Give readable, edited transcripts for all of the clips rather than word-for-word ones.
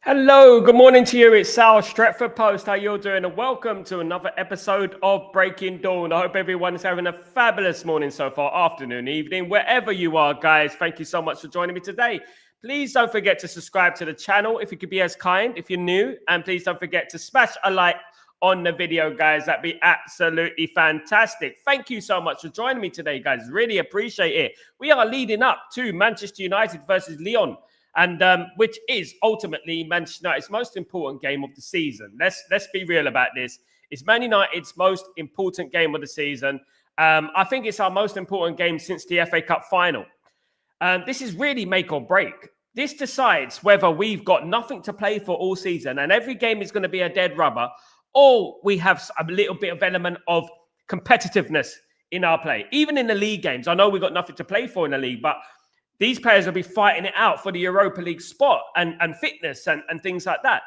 Hello, good morning to you. It's Sal, Stretford Post. How you're doing? And welcome to another episode of Breaking Dawn. I hope everyone's having a fabulous morning so far, afternoon, evening, wherever you are, guys. Thank you so much for joining me today. Please don't forget to subscribe to the channel if you could be as kind, if you're new. And please don't forget to smash a like on the video, guys. That'd be absolutely fantastic. Thank you so much for joining me today, guys. Really appreciate it. We are leading up to Manchester United versus Lyon. And which is ultimately Manchester United's most important game of the season. Let's be real about this. It's Man United's most important game of the season. I think it's our most important game since the FA Cup final. This is really make or break. This decides whether we've got nothing to play for all season and every game is going to be a dead rubber, or we have a little bit of element of competitiveness in our play. Even in the league games, I know we've got nothing to play for in the league, but these players will be fighting it out for the Europa League spot and fitness and things like that.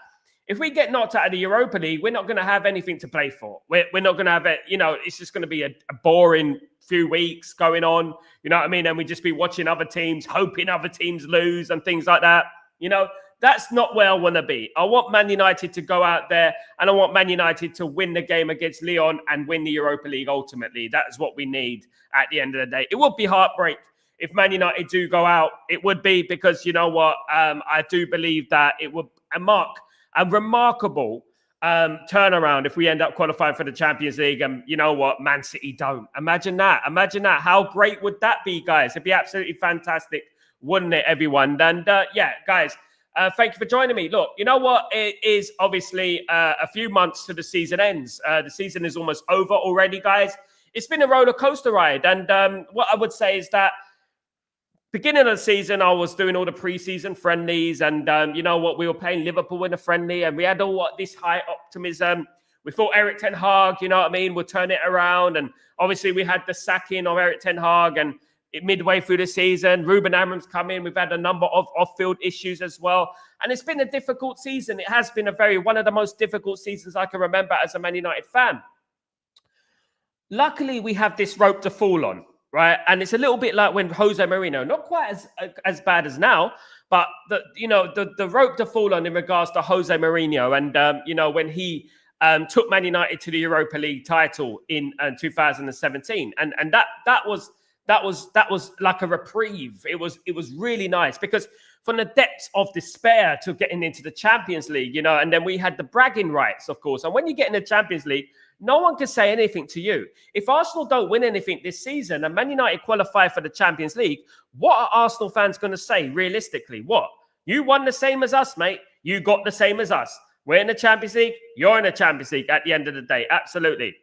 If we get knocked out of the Europa League, we're not going to have anything to play for. We're not going to have it. You know, it's just going to be a boring few weeks going on. You know what I mean? And we just be watching other teams, hoping other teams lose and things like that. You know, that's not where I want to be. I want Man United to go out there and I want Man United to win the game against Lyon and win the Europa League ultimately. That is what we need at the end of the day. It would be heartbreak if Man United do go out. It would be, because you know what? I do believe that it would mark a remarkable turnaround if we end up qualifying for the Champions League. And you know what? Man City don't. Imagine that. Imagine that. How great would that be, guys? It'd be absolutely fantastic, wouldn't it, everyone? And yeah, guys, thank you for joining me. Look, you know what? It is obviously a few months to the season ends. The season is almost over already, guys. It's been a roller coaster ride. And what I would say is that beginning of the season, I was doing all the preseason friendlies, and you know what? We were playing Liverpool in a friendly, and we had all this high optimism. We thought Eric Ten Hag, you know what I mean, would turn it around, and obviously we had the sacking of Eric Ten Hag, and midway through the season, Ruben Amorim's come in. We've had a number of off-field issues as well, and it's been a difficult season. It has been one of the most difficult seasons I can remember as a Man United fan. Luckily, we have this rope to fall on. Right, and it's a little bit like when Jose Mourinho, not quite as bad as now, but the rope to fall on in regards to Jose Mourinho, and you know, when he took Man United to the Europa League title in 2017, and that was like a reprieve. It was really nice, because from the depths of despair to getting into the Champions League, you know, and then we had the bragging rights, of course, and when you get in the Champions League, no one can say anything to you. If Arsenal don't win anything this season and Man United qualify for the Champions League, what are Arsenal fans going to say realistically? What? You won the same as us, mate. You got the same as us. We're in the Champions League. You're in the Champions League at the end of the day. Absolutely.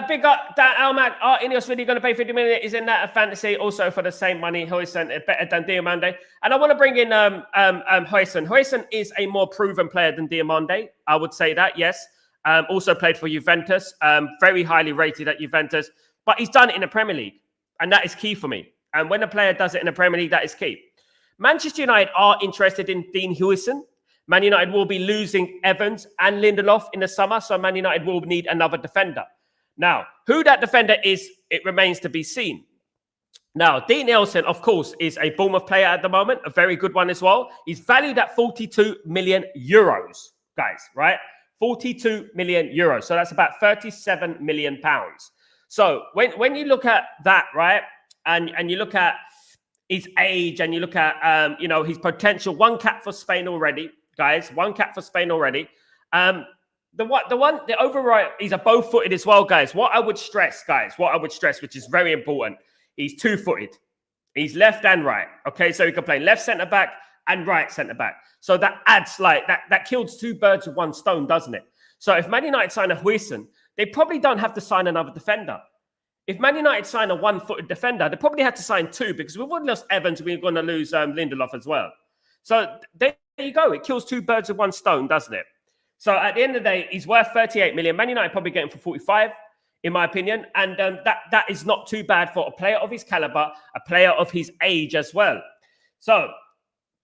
Big up that Almac. Ineos really going to pay 50 million. Isn't that a fantasy? Also for the same money, Huijsen is better than Diomande. And I want to bring in Huijsen. Huijsen is a more proven player than Diomande. I would say that, yes. Also played for Juventus, very highly rated at Juventus, but he's done it in the Premier League, and that is key for me. And when a player does it in the Premier League, that is key. Manchester United are interested in Dean Huijsen. Man United will be losing Evans and Lindelof in the summer, so Man United will need another defender. Now, who that defender is, it remains to be seen. Now, Dean Nielsen, of course, is a Bournemouth player at the moment, a very good one as well. He's valued at 42 million euros, guys, right? 42 million euros. So that's about 37 million pounds. So when you look at that, right, and you look at his age and you look at, you know, his potential, one cap for Spain already, guys, one cap for Spain already. The overall, he's a bow-footed as well, guys. What I would stress, which is very important, he's two-footed. He's left and right. Okay, so he can play left centre-back and right centre-back. So that adds that kills two birds with one stone, doesn't it? So if Man United sign a Huijsen, they probably don't have to sign another defender. If Man United sign a one-footed defender, they probably have to sign two, because we've already lost Evans, we're going to lose Lindelof as well. So there you go. It kills two birds with one stone, doesn't it? So at the end of the day, he's worth 38 million. Man United probably get him for 45, in my opinion. And that is not too bad for a player of his caliber, a player of his age as well. So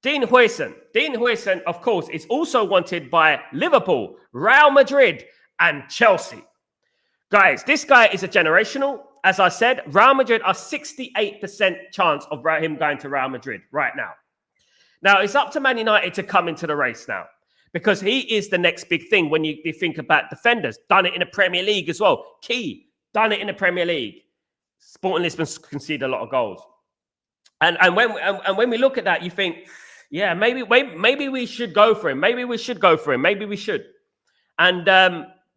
Dean Huijsen, of course, is also wanted by Liverpool, Real Madrid, and Chelsea. Guys, this guy is a generational. As I said, Real Madrid are 68% chance of him going to Real Madrid right now. Now, it's up to Man United to come into the race now, because he is the next big thing when you think about defenders. Done it in the Premier League as well. Key, done it in the Premier League. Sporting Lisbon conceded a lot of goals. And when we look at that, you think, yeah, maybe we should go for him. Maybe we should go for him. Maybe we should. And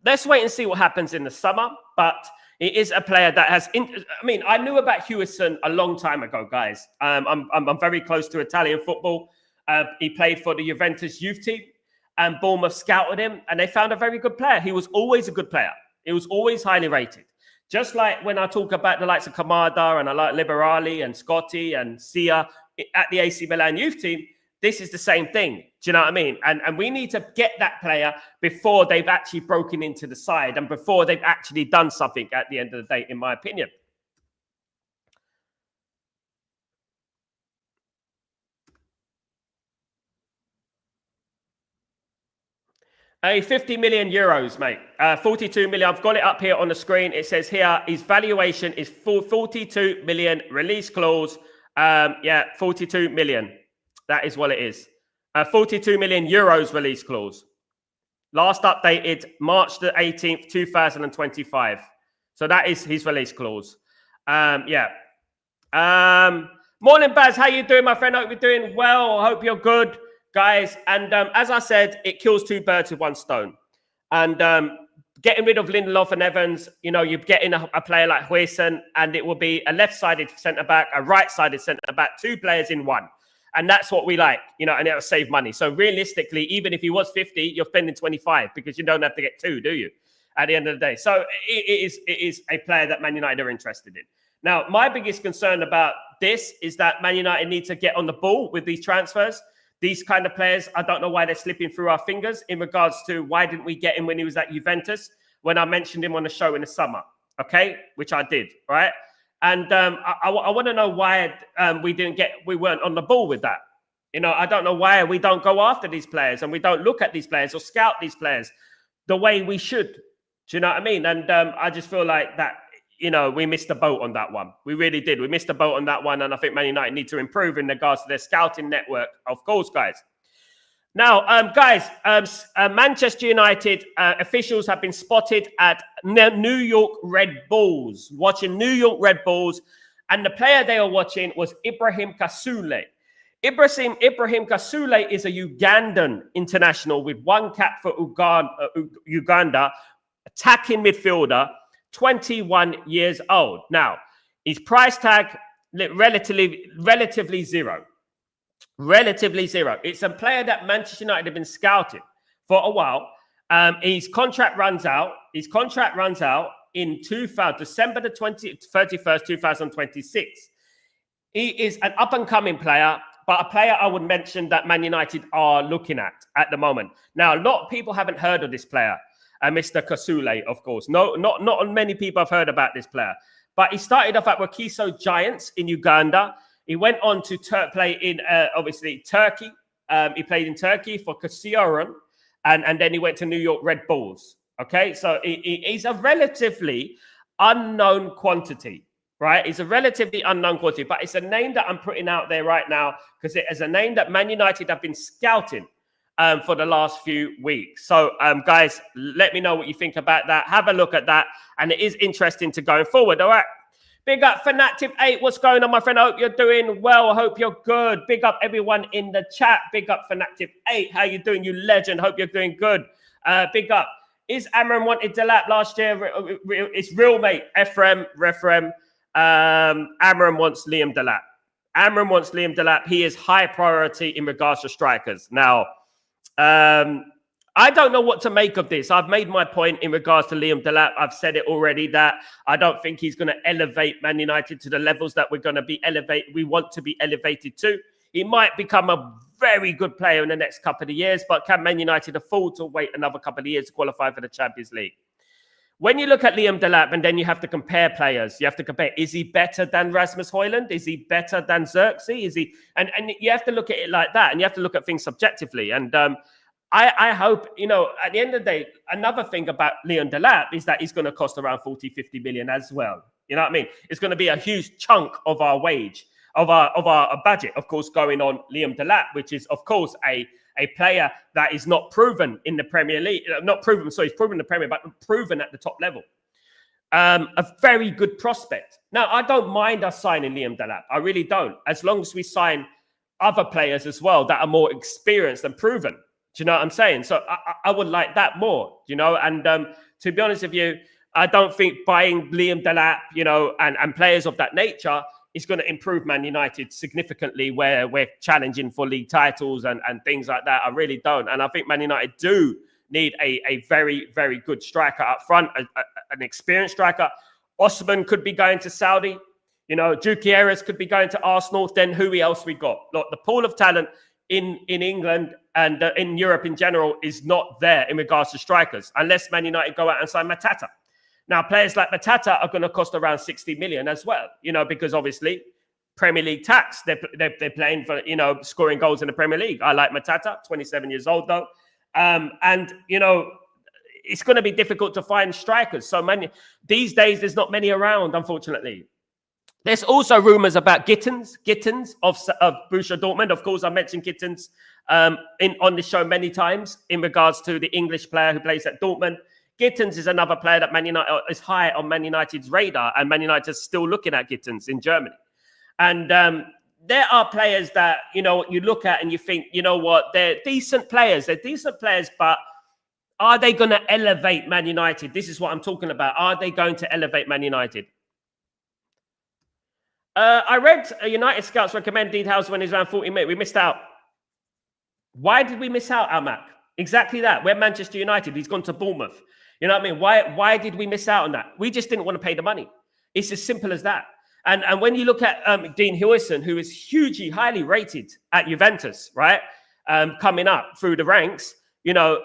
let's wait and see what happens in the summer. But it is a player that has... I knew about Hewison a long time ago, guys. I'm very close to Italian football. He played for the Juventus youth team, and Bournemouth scouted him, and they found a very good player. He was always a good player. He was always highly rated. Just like when I talk about the likes of Kamada and I like Liberali and Scotty and Sia at the AC Milan youth team, this is the same thing. Do you know what I mean? And we need to get that player before they've actually broken into the side and before they've actually done something at the end of the day, in my opinion. A 50 million euros, mate. 42 million. I've got it up here on the screen. It says here his valuation is 42 million. Release clause. 42 million. That is what it is. 42 million euros release clause. Last updated March the 18th, 2025. So that is his release clause. Morning, Baz. How you doing, my friend? Hope you're doing well. Hope you're good, guys. And as I said, it kills two birds with one stone. And getting rid of Lindelof and Evans, you're getting a player like Huijsen, and it will be a left-sided centre-back, a right-sided centre-back, two players in one. And that's what we like, and it'll save money. So realistically, even if he was 50, you're spending 25 because you don't have to get two, do you? At the end of the day. So it is a player that Man United are interested in. Now, my biggest concern about this is that Man United need to get on the ball with these transfers. These kind of players, I don't know why they're slipping through our fingers in regards to why didn't we get him when he was at Juventus, when I mentioned him on the show in the summer, okay? Which I did, right? And I want to know why we weren't on the ball with that. I don't know why we don't go after these players and we don't look at these players or scout these players the way we should. Do you know what I mean? And I just feel like that, we missed the boat on that one. We really did. We missed the boat on that one. And I think Man United need to improve in regards to their scouting network, of course, guys. Now, guys, Manchester United officials have been spotted at New York Red Bulls, watching New York Red Bulls, and the player they are watching was Ibrahim Kasule. Ibrahim Kasule is a Ugandan international with one cap for Uganda, attacking midfielder, 21 years old. Now, his price tag, relatively zero. Relatively zero. It's a player that Manchester United have been scouting for a while. His contract runs out. In December the 31st, 2026. He is an up-and-coming player, but a player I would mention that Man United are looking at the moment. Now, a lot of people haven't heard of this player, Mr. Kasule, of course. Not many people have heard about this player. But he started off at Wakiso Giants in Uganda. He went on to play in, obviously, Turkey. He played in Turkey for Kasiyaran, and then he went to New York Red Bulls. Okay, so he's a relatively unknown quantity, right? He's a relatively unknown quantity, but it's a name that I'm putting out there right now because it is a name that Man United have been scouting for the last few weeks. So, guys, let me know what you think about that. Have a look at that, and it is interesting to go forward, all right? Big up Fanatic8. What's going on, my friend? I hope you're doing well. I hope you're good. Big up everyone in the chat. Big up Fanatic8. How you doing, you legend? Hope you're doing good. Big up. Is Amram wanted Delap last year? It's real, mate. Refrem. Amram wants Liam Delap. He is high priority in regards to strikers. Now, I don't know what to make of this. I've made my point in regards to Liam Delap. I've said it already that I don't think he's going to elevate Man United to the levels that we're going to be we want to be elevated to. He might become a very good player in the next couple of years, but can Man United afford to wait another couple of years to qualify for the Champions League? When you look at Liam Delap, and then you have to compare players, you have to compare, is he better than Rasmus Højlund? Is he better than Xerxes? Is he? And you have to look at it like that, and you have to look at things subjectively. And I hope, at the end of the day, another thing about Liam Delap is that he's going to cost around 40, 50 million as well. You know what I mean? It's going to be a huge chunk of our wage. our budget, of course, going on Liam Delap, which is, of course, a player that is not proven in the Premier League. Not proven, so he's proven in the Premier, but proven at the top level. A very good prospect. Now, I don't mind us signing Liam Delap. I really don't. As long as we sign other players as well that are more experienced and proven. Do you know what I'm saying? So I would like that more, you know. And to be honest with you, I don't think buying Liam Delap, you know, and players of that nature is going to improve Man United significantly where we're challenging for league titles and things like that. I really don't. And I think Man United do need a very, very good striker up front, an experienced striker. Osman could be going to Saudi. You know, Gutierrez could be going to Arsenal. Then who else we got? Look, the pool of talent in England and in Europe in general is not there in regards to strikers, unless Man United go out and sign Matata. Now, players like Matata are going to cost around 60 million as well, you know, because obviously Premier League tax, they're playing for, you know, scoring goals in the Premier League. I like Matata, 27 years old though. And, you know, it's going to be difficult to find strikers. So many these days, there's not many around, unfortunately. There's also rumours about Gittins of Borussia Dortmund. Of course, I mentioned Gittins on the show many times in regards to the English player who plays at Dortmund. Gittins is another player that Man United is high on Man United's radar, and Man United is still looking at Gittins in Germany. And there are players that, you know, you look at and you think, you know what, they're decent players. They're decent players, but are they going to elevate Man United? This is what I'm talking about. Are they going to elevate Man United? I read United scouts recommend details when he's around 40 minutes. We missed out. Why did we miss out, Almac? Exactly that. We're Manchester United. He's gone to Bournemouth. You know what I mean? Why did we miss out on that? We just didn't want to pay the money. It's as simple as that. And when you look at Dean Huijsen, who is hugely highly rated at Juventus, right? Coming up through the ranks, you know,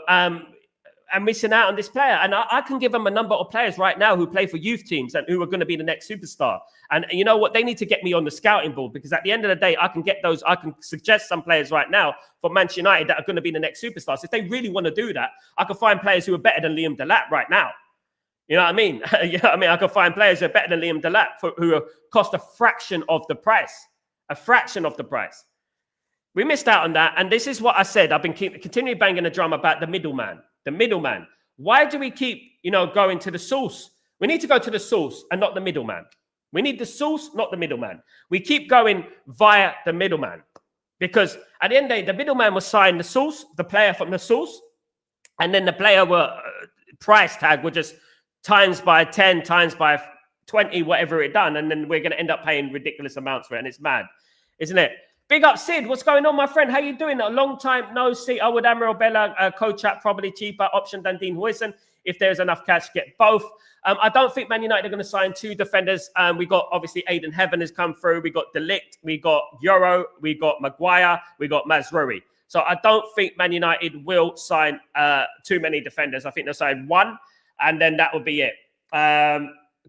and missing out on this player. And I can give them a number of players right now who play for youth teams and who are going to be the next superstar. And you know what? They need to get me on the scouting board, because at the end of the day, I can get those. I can suggest some players right now for Manchester United that are going to be the next superstars. If they really want to do that, I can find players who are better than Liam Delap right now. You know what I mean? You know what I mean? I can find players who are better than Liam Delap who cost a fraction of the price. A fraction of the price. We missed out on that. And this is what I said. I've been continually banging the drum about the middleman. The middleman. Why do we keep, you know, going to the source? We need to go to the source and not the middleman. We need the source, not the middleman. We keep going via the middleman, because at the end of the day, the middleman will sign the source, the player from the source, and then the player will price tag will just times by 10, times by 20, whatever it done, and then we're going to end up paying ridiculous amounts for it, and it's mad, isn't it? Big up, Sid. What's going on, my friend? How you doing? A long time no see. I would Amiro Bella coach at probably cheaper option than Dean Huijsen. If there's enough cash, get both. I don't think Man United are going to sign two defenders. We got, obviously, Aiden Heaven has come through. We got Delict. We got Euro. We got Maguire. We got Mazraoui. So I don't think Man United will sign too many defenders. I think they'll sign one, and then that will be it.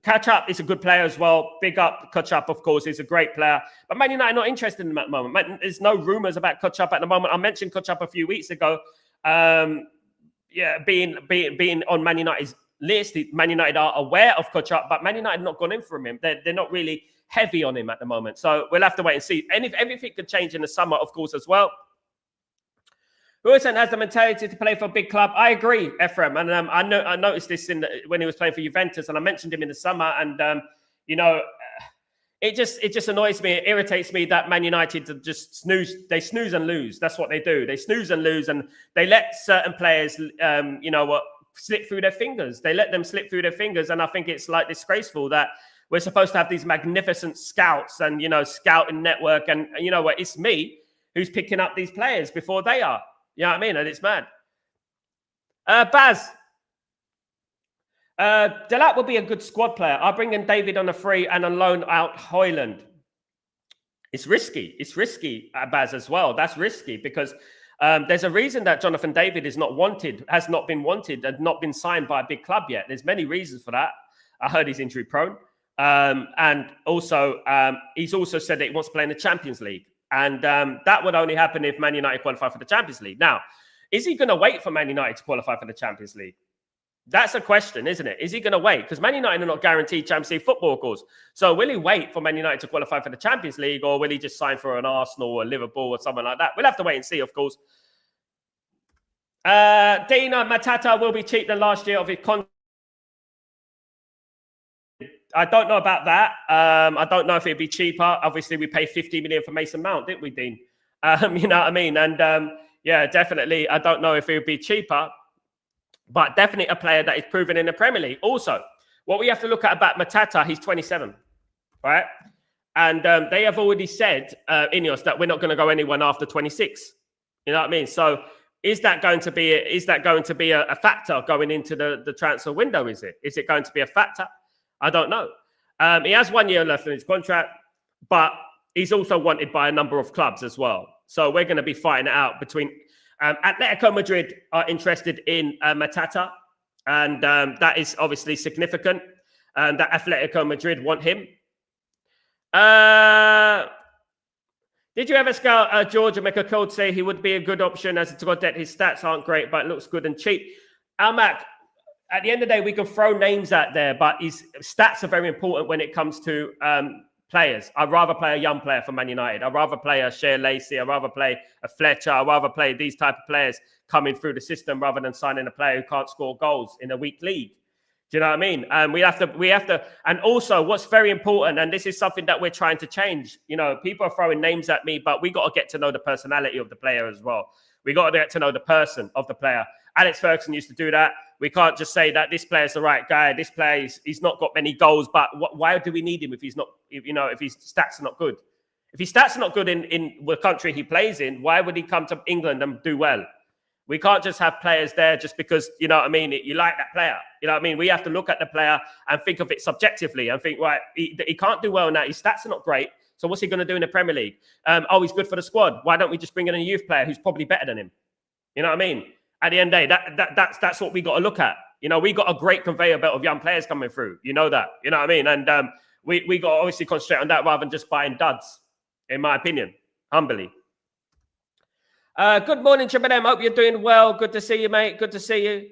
Catch-up is a good player as well. Big up Catch-up, of course. He's a great player. But Man United are not interested in him at the moment. There's no rumours about Catch-up at the moment. I mentioned Catch-up a few weeks ago. Being on Man United's list. Man United are aware of Catch-up, but Man United not gone in for him. They're not really heavy on him at the moment. So we'll have to wait and see. And if everything could change in the summer, of course, as well. Huijsen has the mentality to play for a big club. I agree, Ephraim. And I noticed this when he was playing for Juventus, and I mentioned him in the summer. And, you know, it just annoys me. It irritates me that Man United just snooze. They snooze and lose. That's what they do. They snooze and lose, and they let certain players, you know what, slip through their fingers. They let them slip through their fingers, and I think it's like disgraceful that we're supposed to have these magnificent scouts and, you know, scouting network, and you know what, it's me who's picking up these players before they are. You know what I mean? And it's mad. Baz. Delap will be a good squad player. I'll bring in David on a free and a loan out Højlund. It's risky. It's risky, Baz, as well. That's risky because there's a reason that Jonathan David is not wanted, has not been wanted and not been signed by a big club yet. There's many reasons for that. I heard he's injury prone. And also, he's also said that he wants to play in the Champions League. And that would only happen if Man United qualify for the Champions League. Now, is he going to wait for Man United to qualify for the Champions League? That's a question, isn't it? Is he going to wait? Because Man United are not guaranteed Champions League football, of course. So will he wait for Man United to qualify for the Champions League, or will he just sign for an Arsenal or Liverpool or something like that? We'll have to wait and see, of course. Dina Matata will be cheaper than last year of his contract. I don't know about that. I don't know if it'd be cheaper. Obviously, we paid 50 million for Mason Mount, didn't we, Dean? You know what I mean? And yeah, definitely, I don't know if it would be cheaper, but definitely a player that is proven in the Premier League. Also, what we have to look at about Matata, he's 27, right? And they have already said, Ineos, that we're not going to go anyone after 26. You know what I mean? So is that going to be a factor going into the transfer window? Is it going to be a factor? I don't know. He has 1 year left in his contract, but he's also wanted by a number of clubs as well. So we're going to be fighting it out between Atletico Madrid are interested in Matata, and that is obviously significant. That Atletico Madrid want him. Did you ever scout George and make a code say he would be a good option as a Godet? His stats aren't great, but it looks good and cheap. Almac, at the end of the day, we can throw names out there, but his stats are very important when it comes to players. I'd rather play a young player for Man United. I'd rather play a Shea Lacey. I'd rather play a Fletcher. I'd rather play these type of players coming through the system rather than signing a player who can't score goals in a weak league. Do you know what I mean? And we have to, and also what's very important, and this is something that we're trying to change. You know, people are throwing names at me, but we got to get to know the personality of the player as well. We got to get to know the person of the player. Alex Ferguson used to do that. We can't just say that this player's the right guy. This player, he's not got many goals, but why do we need him if he's not, if his stats are not good? If his stats are not good in the country he plays in, why would he come to England and do well? We can't just have players there just because, you know what I mean, you like that player. You know what I mean? We have to look at the player and think of it subjectively and think, right, he can't do well now. His stats are not great. So what's he going to do in the Premier League? Oh, he's good for the squad. Why don't we just bring in a youth player who's probably better than him? You know what I mean? At the end of the day, that's what we got to look at. You know, we got a great conveyor belt of young players coming through. You know that. You know what I mean? And we got to obviously concentrate on that rather than just buying duds, in my opinion, humbly. Good morning, Triple M. Hope you're doing well. Good to see you, mate. Good to see you.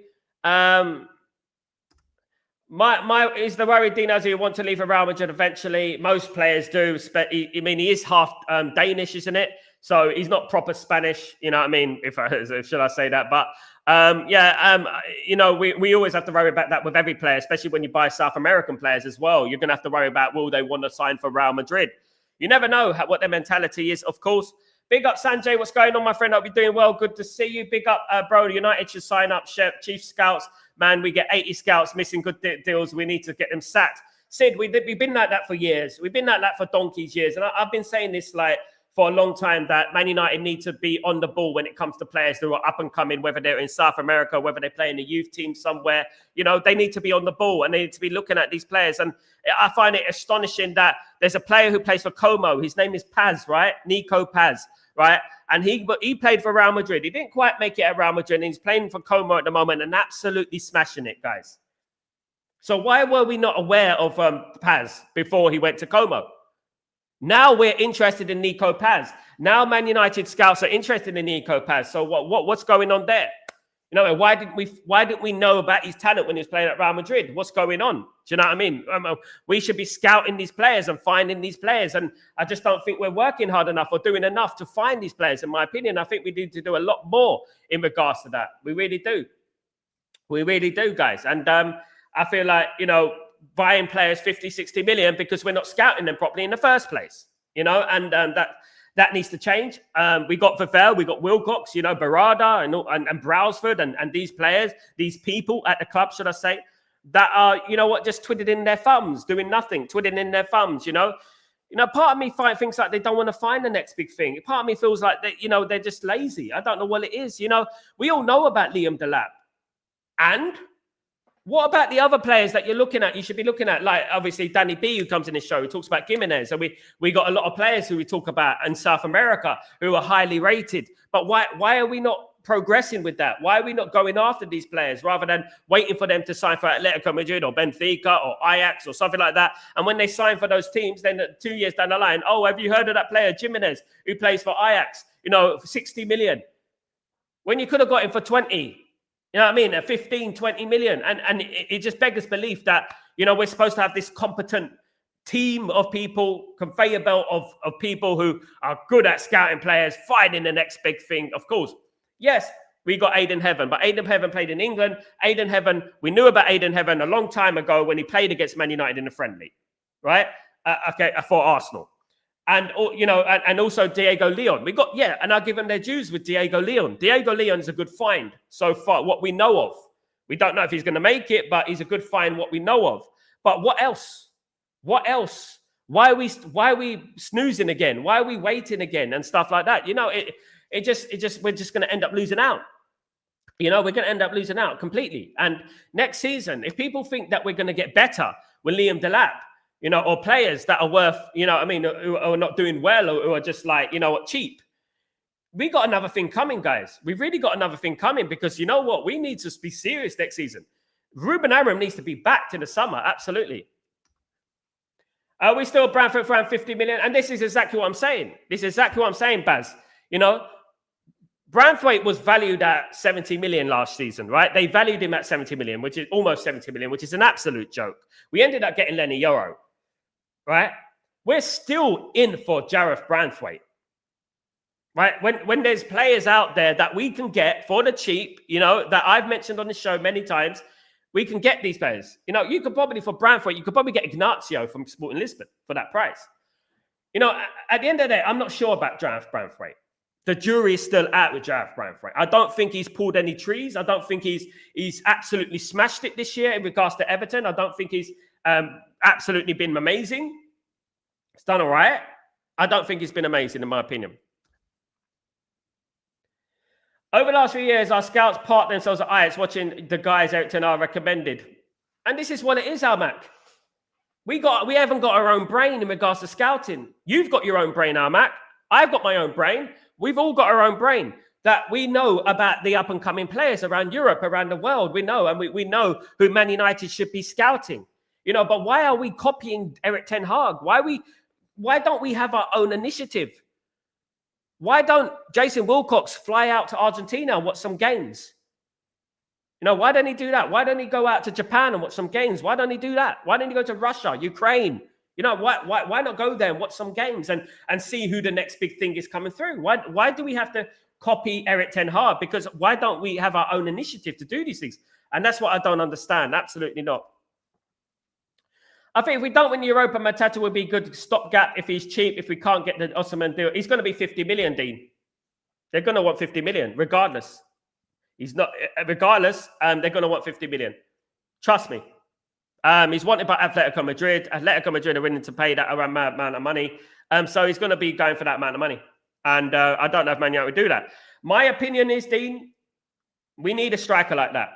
Is the worry, Dino, you want to leave Real Madrid eventually? Most players do. I mean, he is half Danish, isn't it? So he's not proper Spanish. You know what I mean? Should I say that? But you know, we always have to worry about that with every player, especially when you buy South American players as well. You're going to have to worry about, will they want to sign for Real Madrid? You never know what their mentality is, of course. Big up, Sanjay. What's going on, my friend? Hope you're doing well. Good to see you. Big up, bro. United should sign up chief scouts. Man, we get 80 scouts missing good deals. We need to get them sacked. Sid, we've been like that for years. We've been like that for donkey's years. And I've been saying this for a long time, that Man United need to be on the ball when it comes to players who are up and coming, whether they're in South America, whether they play in the youth team somewhere. You know, they need to be on the ball and they need to be looking at these players. And I find it astonishing that there's a player who plays for Como. His name is Paz, right? Nico Paz, right? And he played for Real Madrid. He didn't quite make it at Real Madrid. And he's playing for Como at the moment and absolutely smashing it, guys. So why were we not aware of Paz before he went to Como? Now we're interested in Nico Paz. Now Man United scouts are interested in Nico Paz. So what's going on there? You know, why didn't we know about his talent when he was playing at Real Madrid? What's going on? Do you know what I mean? We should be scouting these players and finding these players. And I just don't think we're working hard enough or doing enough to find these players. In my opinion, I think we need to do a lot more in regards to that. We really do. We really do, guys. And I feel like, you know, buying players 50, 60 million because we're not scouting them properly in the first place, you know, and that needs to change. We got Vavel, we got Wilcox, you know, Barada and Brailsford and these players, these people at the club, should I say, that are, you know what, just twiddling their thumbs, doing nothing, twiddling in their thumbs, you know. You know, part of me thinks like they don't want to find the next big thing. Part of me feels like they, you know, they're just lazy. I don't know what it is. You know, we all know about Liam Delap. And what about the other players that you're looking at? You should be looking at, like, obviously, Danny B, who comes in this show, who talks about Gimenez. And we got a lot of players who we talk about in South America who are highly rated. But why are we not progressing with that? Why are we not going after these players rather than waiting for them to sign for Atletico Madrid or Benfica or Ajax or something like that? And when they sign for those teams, then 2 years down the line, oh, have you heard of that player, Gimenez, who plays for Ajax, you know, for 60 million? When you could have got him for 20. You know what I mean? 15, 20 million. And it just beggars belief that, we're supposed to have this competent team of people, conveyor belt of people who are good at scouting players, finding the next big thing. Of course, yes, we got Aiden Heaven, but Aiden Heaven played in England. Aiden Heaven, we knew about Aiden Heaven a long time ago when he played against Man United in the friendly, right? For Arsenal. And, and also Diego Leon. And I'll give them their dues with Diego Leon. Diego Leon is a good find so far, what we know of. We don't know if he's going to make it, but he's a good find, what we know of. But what else? What else? Why are we snoozing again? Why are we waiting again and stuff like that? We're just going to end up losing out. We're going to end up losing out completely. And next season, if people think that we're going to get better with Liam Delap, or players that are worth, who are not doing well or who are just like, cheap. We got another thing coming, guys. We've really got another thing coming because you know what? We need to be serious next season. Ruben Amorim needs to be back in the summer. Absolutely. We still Brentford for around 50 million. And this is exactly what I'm saying. Baz. Branthwaite was valued at 70 million last season, right? They valued him at 70 million, which is almost 70 million, which is an absolute joke. We ended up getting Lenny Yoro, right? We're still in for Gareth Branthwaite, right? When there's players out there that we can get for the cheap, that I've mentioned on the show many times, we can get these players. You could probably, for Branthwaite, you could probably get Ignacio from Sporting Lisbon for that price. At the end of the day, I'm not sure about Gareth Branthwaite. The jury is still out with Gareth Branthwaite. I don't think he's pulled any trees. I don't think he's absolutely smashed it this year in regards to Everton. I don't think he's absolutely been amazing. It's done all right. I don't think he's been amazing, in my opinion. Over the last few years, our scouts park themselves at Ajax watching the guys Eric Ten Hag recommended. And this is what it is, Almac. We haven't got our own brain in regards to scouting. You've got your own brain, Almac. I've got my own brain. We've all got our own brain that we know about the up-and-coming players around Europe, around the world. We know, and we know who Man United should be scouting. But why are we copying Eric Ten Hag? Why don't we have our own initiative? Why don't Jason Wilcox fly out to Argentina and watch some games? Why don't he do that? Why don't he go out to Japan and watch some games? Why don't he do that? Why don't he go to Russia, Ukraine? Why not go there and watch some games and see who the next big thing is coming through? Why do we have to copy Eric Ten Hag? Because why don't we have our own initiative to do these things? And that's what I don't understand. Absolutely not. I think if we don't win the Europa, Matata would be a good stopgap if he's cheap. If we can't get the Osimhen deal, he's going to be 50 million, Dean. They're going to want 50 million, regardless. They're going to want 50 million. Trust me. He's wanted by Atletico Madrid. Atletico Madrid are willing to pay that amount of money. So he's going to be going for that amount of money. And I don't know if Man United would do that. My opinion is, Dean, we need a striker like that.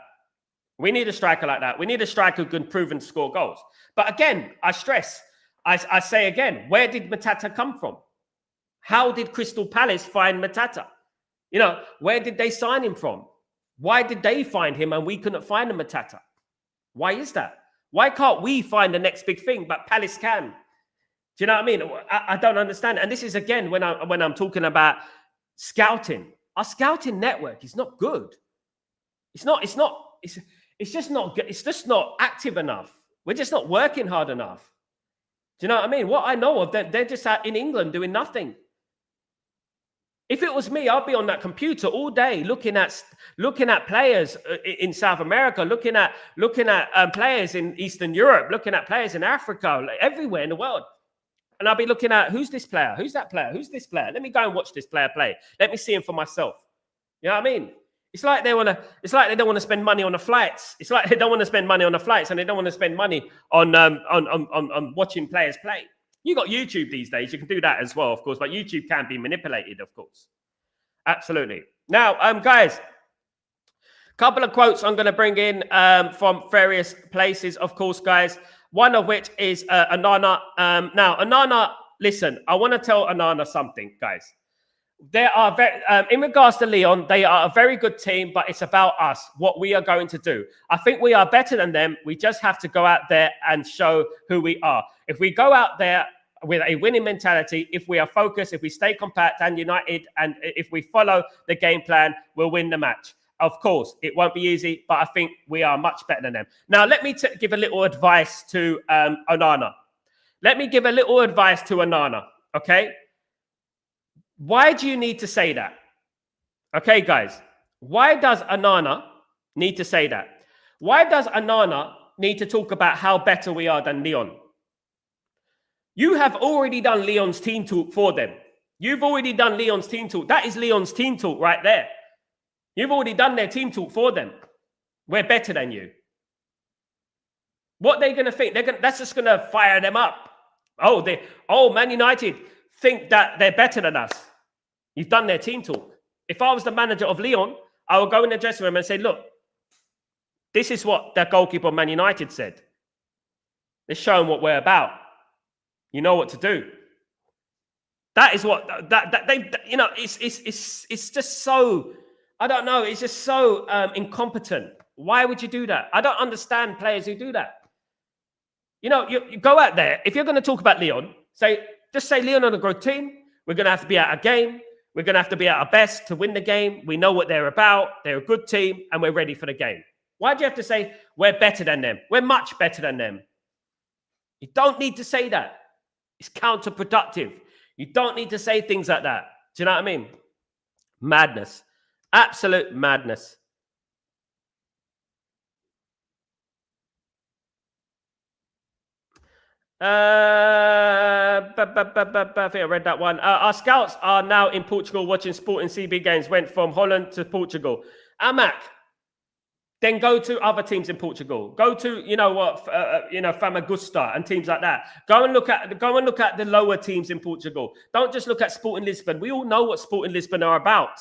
We need a striker who can prove and score goals. But again, I stress, I say again, where did Matata come from? How did Crystal Palace find Matata? Where did they sign him from? Why did they find him and we couldn't find a Matata? Why is that? Why can't we find the next big thing, but Palace can? Do you know what I mean? I don't understand. And this is, again, when I'm talking about scouting. Our scouting network is not good. It's just not active enough. We're just not working hard enough. Do you know what I mean? What I know of, they're just out in England doing nothing. If it was me, I'd be on that computer all day looking at players in South America, looking at players in Eastern Europe, looking at players in Africa, everywhere in the world. And I'll be looking at who's this player, who's that player, who's this player. Let me go and watch this player play. Let me see him for myself. You know what I mean? It's like they don't want to spend money on the flights. It's like they don't want to spend money on the flights, and they don't want to spend money on watching players play. You got YouTube these days. You can do that as well, of course, but YouTube can be manipulated, of course. Absolutely. Now, guys, a couple of quotes I'm going to bring in from various places, of course, guys. One of which is Anana. Now, Anana, listen, I want to tell Anana something, guys. They are very, in regards to Lyon, they are a very good team, but it's about us, what we are going to do. I think we are better than them. We just have to go out there and show who we are. If we go out there with a winning mentality, if we are focused, if we stay compact and united, and if we follow the game plan, we'll win the match. Of course, it won't be easy, but I think we are much better than them. Now, let me give a little advice to Onana. Let me give a little advice to Onana, okay? Why do you need to say that? Okay, guys. Why does Onana need to say that? Why does Onana need to talk about how better we are than Lyon? You have already done Lyon's team talk for them. You've already done Lyon's team talk. That is Lyon's team talk right there. You've already done their team talk for them. We're better than you. What they're going to think? That's just going to fire them up. Man United think that they're better than us. You've done their team talk. If I was the manager of Lyon, I would go in the dressing room and say, look, this is what the goalkeeper of Man United said. Let's show them what we're about. You know what to do. That is what it's just so, I don't know. It's just so incompetent. Why would you do that? I don't understand players who do that. You go out there. If you're going to talk about Lyon, just say Lyon are a good team. We're going to have to be at a game. We're going to have to be at our best to win the game. We know what they're about. They're a good team and we're ready for the game. Why do you have to say we're better than them? We're much better than them. You don't need to say that. It's counterproductive. You don't need to say things like that. Do you know what I mean? Madness. Absolute madness. I think I read that one. Our scouts are now in Portugal watching sport and CB games. Went from Holland to Portugal. Amac. Then go to other teams in Portugal. Go to, Famagusta and teams like that. Go and look at the lower teams in Portugal. Don't just look at Sporting Lisbon. We all know what Sporting Lisbon are about.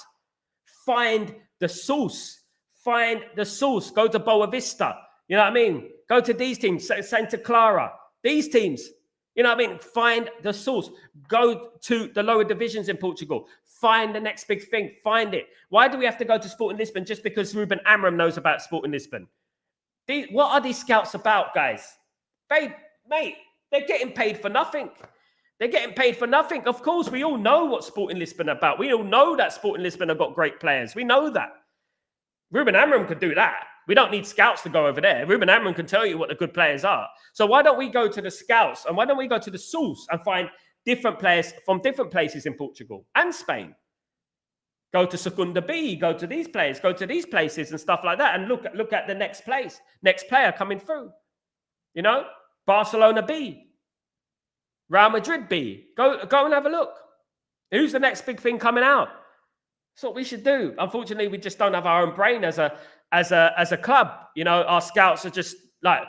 Find the source. Find the source. Go to Boa Vista. You know what I mean? Go to these teams, Santa Clara. These teams. You know what I mean? Find the source. Go to the lower divisions in Portugal. Find the next big thing. Find it. Why do we have to go to Sporting Lisbon just because Ruben Amorim knows about Sporting Lisbon? What are these scouts about, guys? Mate, they're getting paid for nothing. They're getting paid for nothing. Of course, we all know what Sporting Lisbon are about. We all know that Sporting Lisbon have got great players. We know that. Ruben Amorim could do that. We don't need scouts to go over there. Ruben Amorim can tell you what the good players are. So why don't we go to the scouts and why don't we go to the source and find different players from different places in Portugal and Spain? Go to Segunda B, go to these players, go to these places and stuff like that, and look at the next player coming through. Barcelona B, Real Madrid B. Go and have a look. Who's the next big thing coming out? That's what we should do. Unfortunately, we just don't have our own brain as a club. Our scouts are just like,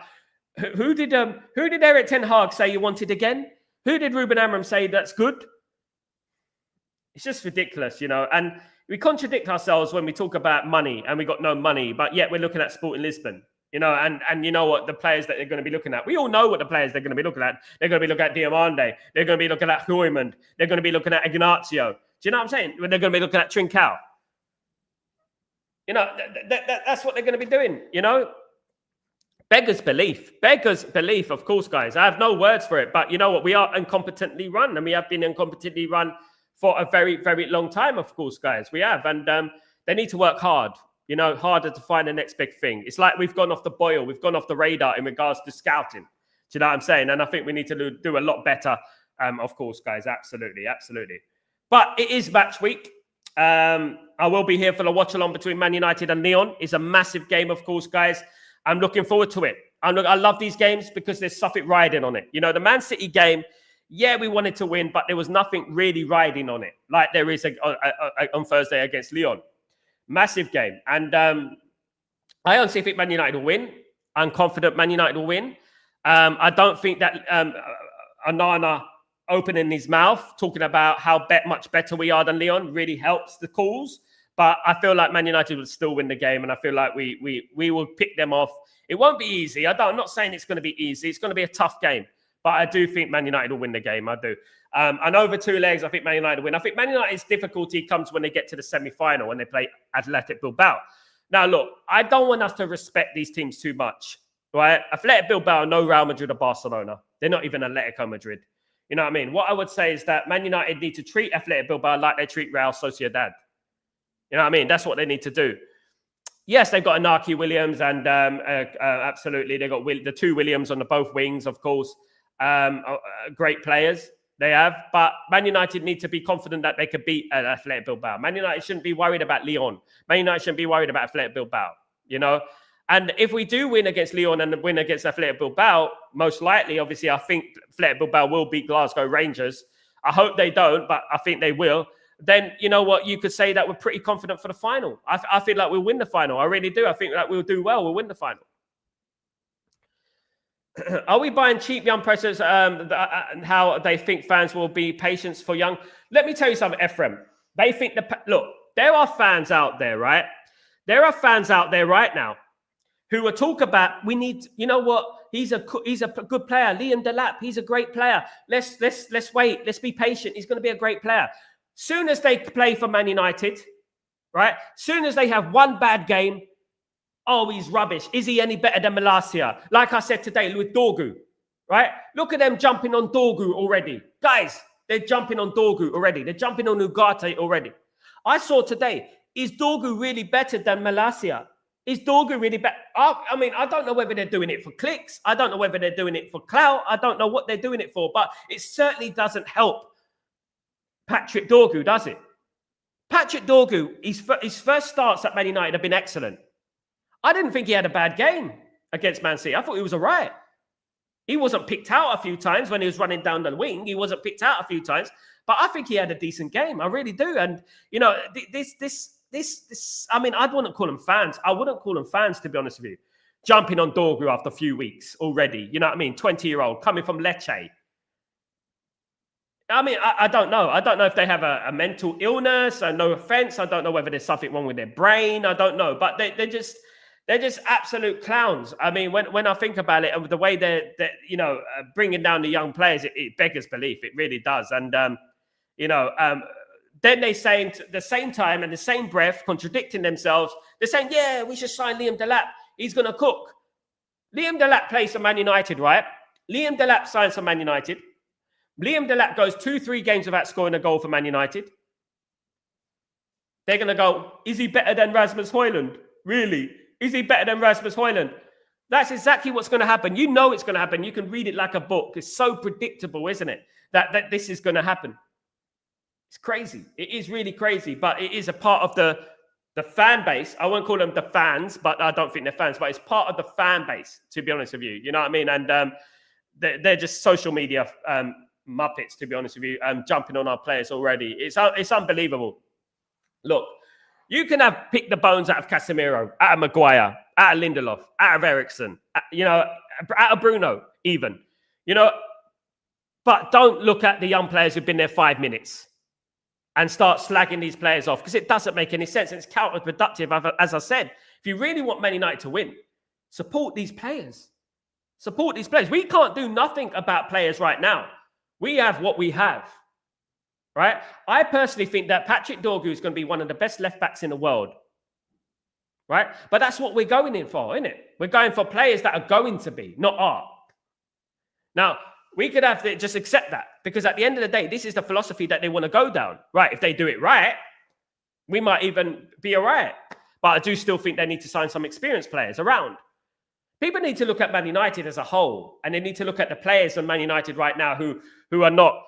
who did Eric Ten Hag say you wanted again? Who did Ruben Amorim say that's good? It's just ridiculous, and we contradict ourselves when we talk about money and we got no money, but yet we're looking at Sporting Lisbon, and you know what, the players that they're going to be looking at. We all know what the players they're going to be looking at. They're going to be looking at Diamande. They're going to be looking at Huymund. They're going to be looking at Ignacio. Do you know what I'm saying? They're going to be looking at Trincao. That's what they're going to be doing, Beggars belief, of course, guys. I have no words for it, but you know what? We are incompetently run, and we have been incompetently run for a very, very long time, of course, guys. We have, and they need to work hard, harder to find the next big thing. It's like we've gone off the boil. We've gone off the radar in regards to scouting. Do you know what I'm saying? And I think we need to do a lot better, of course, guys. Absolutely. But it is match week. I will be here for the watch-along between Man United and Lyon. It's a massive game, of course, guys. I'm looking forward to it. I love these games because there's something riding on it. The Man City game, yeah, we wanted to win, but there was nothing really riding on it, like there is on Thursday against Lyon. Massive game. And I honestly think Man United will win. I'm confident Man United will win. I don't think that Onana opening his mouth, talking about how much better we are than Lyon really helps the cause. But I feel like Man United will still win the game, and I feel like we will pick them off. It won't be easy. I'm not saying it's going to be easy. It's going to be a tough game. But I do think Man United will win the game. I do. And over 2 legs, I think Man United will win. I think Man United's difficulty comes when they get to the semi-final, when they play Athletic Bilbao. Now, look, I don't want us to respect these teams too much, right? Athletic Bilbao, no Real Madrid or Barcelona. They're not even Atletico Madrid. You know what I mean? What I would say is that Man United need to treat Athletic Bilbao like they treat Real Sociedad. You know what I mean? That's what they need to do. Yes, they've got Inaki Williams and absolutely they've got the two Williams on the both wings, of course. Great players they have, but Man United need to be confident that they could beat Athletic Bilbao. Man United shouldn't be worried about Lyon. Man United shouldn't be worried about Athletic Bilbao, you know. And if we do win against Lyon and win against Athletic Bilbao, most likely, obviously, I think Athletic Bilbao will beat Glasgow Rangers. I hope they don't, but I think they will. Then, you know what, you could say that we're pretty confident for the final. I feel like we'll win the final. I really do. I think that we'll do well. We'll win the final. Are we buying cheap young pressers and how they think fans will be patient for young? Let me tell you something, Ephraim. They think look, there are fans out there, right? There are fans out there right now who will talk about, we need, you know what? He's a good player. Liam Delap, he's a great player. Let's wait. Let's be patient. He's going to be a great player. Soon as they play for Man United, right? Soon as they have one bad game, oh, he's rubbish. Is he any better than Malacia? Like I said today with Dorgu, right? Look at them jumping on Dorgu already. Guys, they're jumping on Dorgu already. They're jumping on Ugarte already. I saw today, is Dorgu really better than Malacia? Is Dorgu really better? I mean, I don't know whether they're doing it for clicks. I don't know whether they're doing it for clout. I don't know what they're doing it for, but it certainly doesn't help Patrick Dorgu, does it? Patrick Dorgu, his first starts at Man United have been excellent. I didn't think he had a bad game against Man City. I thought he was all right. He wasn't picked out a few times when he was running down the wing. He wasn't picked out a few times, but I think he had a decent game. I really do. And, you know, this, I mean, I wouldn't call them fans. I wouldn't call them fans, to be honest with you. Jumping on Dorgu after a few weeks already. You know what I mean? 20-year-old coming from Lecce. I mean, I don't know. I don't know if they have a mental illness. No offense. I don't know whether there's something wrong with their brain. I don't know. But they're just absolute clowns. I mean, when I think about it, and the way they're you know, bringing down the young players, it beggars belief. It really does. And, you know, then they say at the same time and the same breath, contradicting themselves, they're saying, yeah, we should sign Liam Delap. He's going to cook. Liam Delap plays for Man United, right? Liam Delap signs for Man United. Liam Delap goes 2-3 games without scoring a goal for Man United. They're going to go, is he better than Rasmus Højlund? Really? Is he better than Rasmus Højlund? That's exactly what's going to happen. You know it's going to happen. You can read it like a book. It's so predictable, isn't it? That this is going to happen. It's crazy. It is really crazy, but it is a part of the fan base. I won't call them the fans, but I don't think they're fans, but it's part of the fan base, to be honest with you. You know what I mean? And they're just social media muppets, to be honest with you, jumping on our players already. It's unbelievable. Look, you can have picked the bones out of Casemiro, out of Maguire, out of Lindelof, out of Eriksen, you know, out of Bruno even, you know, but don't look at the young players who've been there 5 minutes and start slagging these players off, because it doesn't make any sense. It's counterproductive. As I said, if you really want Man United to win, support these players. Support these players. We can't do nothing about players right now. We have what we have, right? I personally think that Patrick Dorgu is going to be one of the best left-backs in the world, right? But that's what we're going in for, isn't it? We're going for players that are going to be, not are. Now, we could have to just accept that, because at the end of the day, this is the philosophy that they want to go down, right? If they do it right, we might even be all right. But I do still think they need to sign some experienced players around. People need to look at Man United as a whole, and they need to look at the players on Man United right now who are not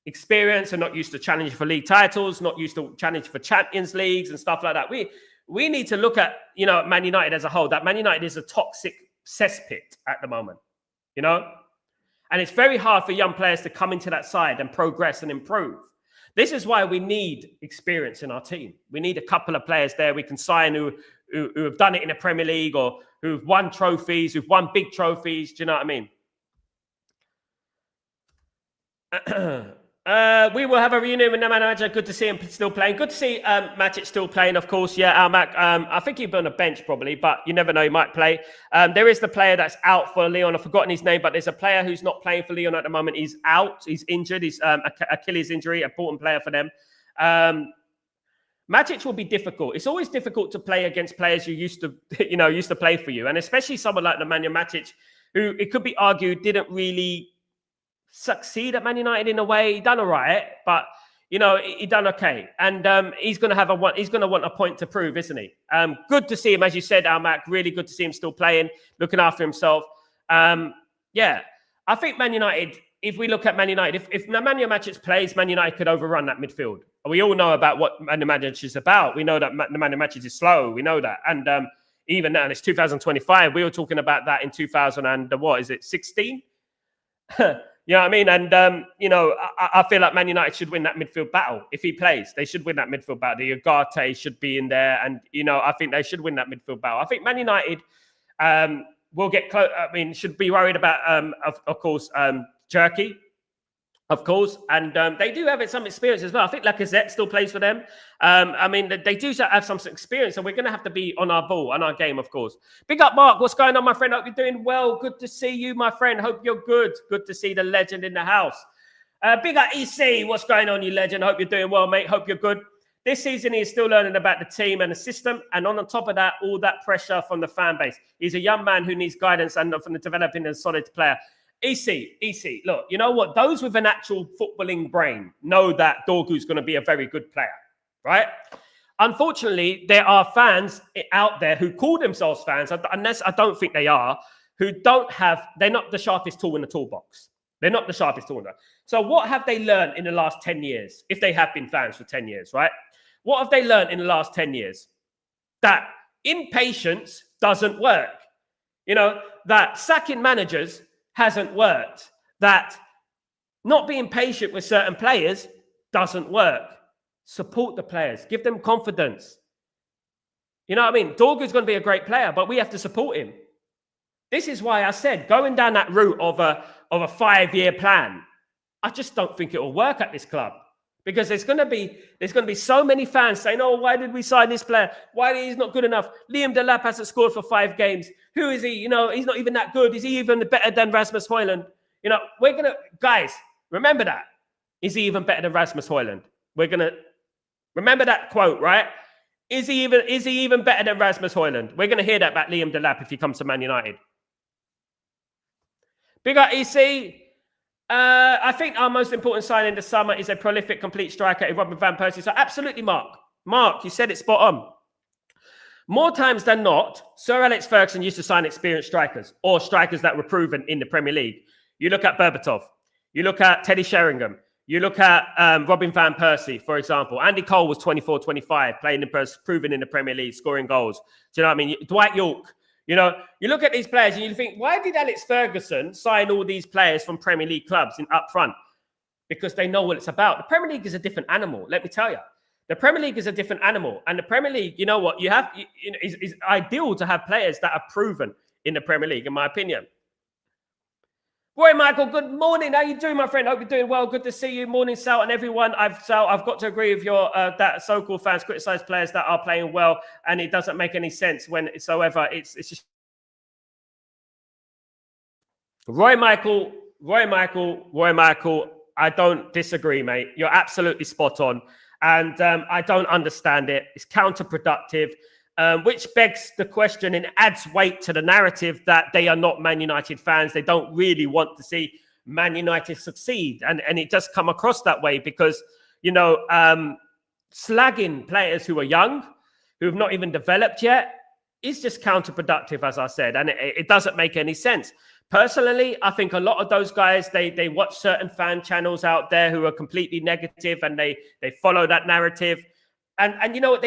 experienced and not used to challenging for league titles, not used to challenge for Champions Leagues and stuff like that. We need to look at, you know, Man United as a whole. That Man United is a toxic cesspit at the moment, you know? And it's very hard for young players to come into that side and progress and improve. This is why we need experience in our team. We need a couple of players there we can sign who have done it in the Premier League or who've won trophies, who've won big trophies. Do you know what I mean? We will have a reunion with the manager. Good to see him still playing. Good to see Matic still playing, of course. Yeah, Almac. I think he'll be on the bench probably, but you never know, he might play. There is the player that's out for Lyon. I've forgotten his name, but there's a player who's not playing for Lyon at the moment. He's out. He's injured. He's Achilles injury, important player for them. Matic will be difficult. It's always difficult to play against players you used to play for you, and especially someone like Nemanja Matic, who it could be argued didn't really succeed at Man United in a way. He done all right, but he done okay, and he's going to he's going to want a point to prove, isn't he? Good to see him, as you said, Mac. Really good to see him still playing, looking after himself. Yeah, I think Man United. If we look at Man United, if Nemanja Matic plays, Man United could overrun that midfield. We all know about what Nemanja Matic is about. We know that Nemanja Matic is slow. We know that, and even now, it's 2025. We were talking about that in 2000 and what is it, 16? You know what I mean? And, I feel like Man United should win that midfield battle. If he plays, they should win that midfield battle. The Ugarte should be in there. And, I think they should win that midfield battle. I think Man United will get close. I mean, should be worried about, of course, Turkey, of course. And they do have some experience as well. I think Lacazette still plays for them. I mean, they do have some experience, and we're going to have to be on our ball, on our game, of course. Big up, Mark. What's going on, my friend? Hope you're doing well. Good to see you, my friend. Hope you're good. Good to see the legend in the house. Big up, EC. What's going on, you legend? Hope you're doing well, mate. Hope you're good. This season, he's still learning about the team and the system. And on the top of that, all that pressure from the fan base. He's a young man who needs guidance and from developing a solid player. EC, look, you know what? Those with an actual footballing brain know that Dorgu's going to be a very good player, right? Unfortunately, there are fans out there who call themselves fans, unless I don't think they are, who they're not the sharpest tool in the toolbox. They're not the sharpest tool in that. So what have they learned in the last 10 years, if they have been fans for 10 years, right? What have they learned in the last 10 years? That impatience doesn't work. That sacking managers hasn't worked. That not being patient with certain players doesn't work. Support the players. Give them confidence. You know what I mean? Dorgu's going to be a great player, but we have to support him. This is why I said going down that route of a 5-year plan, I just don't think it will work at this club. Because there's going to be so many fans saying, "Oh, why did we sign this player? Why he's not good enough? Liam Delap hasn't scored for 5 games. Who is he? He's not even that good. Is he even better than Rasmus Højlund?" Guys, remember that. Is he even better than Rasmus Højlund? We're gonna remember that quote, right? Is he even better than Rasmus Højlund? We're gonna hear that about Liam Delap if he comes to Man United. Big up, EC. I think our most important signing this summer is a prolific, complete striker in Robin van Persie. So absolutely, Mark. Mark, you said it spot on. More times than not, Sir Alex Ferguson used to sign experienced strikers or strikers that were proven in the Premier League. You look at Berbatov. You look at Teddy Sheringham. You look at Robin van Persie, for example. Andy Cole was 24, 25, proven in the Premier League, scoring goals. Do you know what I mean? Dwight York. You look at these players and you think, why did Alex Ferguson sign all these players from Premier League clubs up front? Because they know what it's about. The Premier League is a different animal, let me tell you. The Premier League is a different animal. And the Premier League, you know what? It's ideal to have players that are proven in the Premier League, in my opinion. Roy Michael, good morning. How you doing, my friend? Hope you're doing well. Good to see you. Morning, Sal, and everyone. I've got to agree with your that so-called fans criticize players that are playing well, and it doesn't make any sense whatsoever. It's just Roy Michael. I don't disagree, mate. You're absolutely spot on, and I don't understand it. It's counterproductive. Which begs the question and adds weight to the narrative that they are not Man United fans. They don't really want to see Man United succeed. And it does come across that way because, slagging players who are young, who have not even developed yet, is just counterproductive, as I said. And it doesn't make any sense. Personally, I think a lot of those guys, they watch certain fan channels out there who are completely negative and they follow that narrative. And you know what,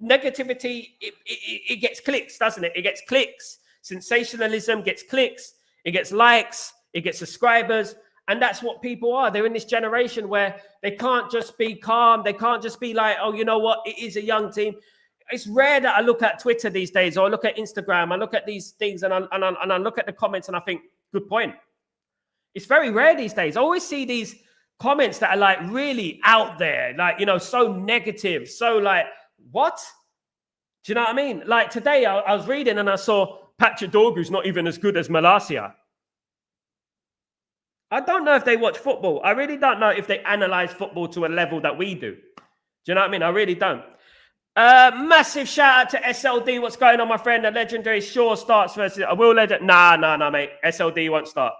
negativity, it gets clicks, doesn't it? It gets clicks. Sensationalism gets clicks. It gets likes. It gets subscribers. And that's what people are. They're in this generation where they can't just be calm. They can't just be like, oh, you know what? It is a young team. It's rare that I look at Twitter these days or I look at Instagram. I look at these things and I look at the comments and I think, good point. It's very rare these days. I always see these comments that are like really out there, like, so negative, so like, what? Do you know what I mean? Like today, I was reading and I saw Patrick Dorgu's not even as good as Malacia. I don't know if they watch football. I really don't know if they analyze football to a level that we do. Do you know what I mean? I really don't. Massive shout out to SLD. What's going on, my friend? The legendary Shaw starts versus Will Legend. Nah, mate. SLD won't start.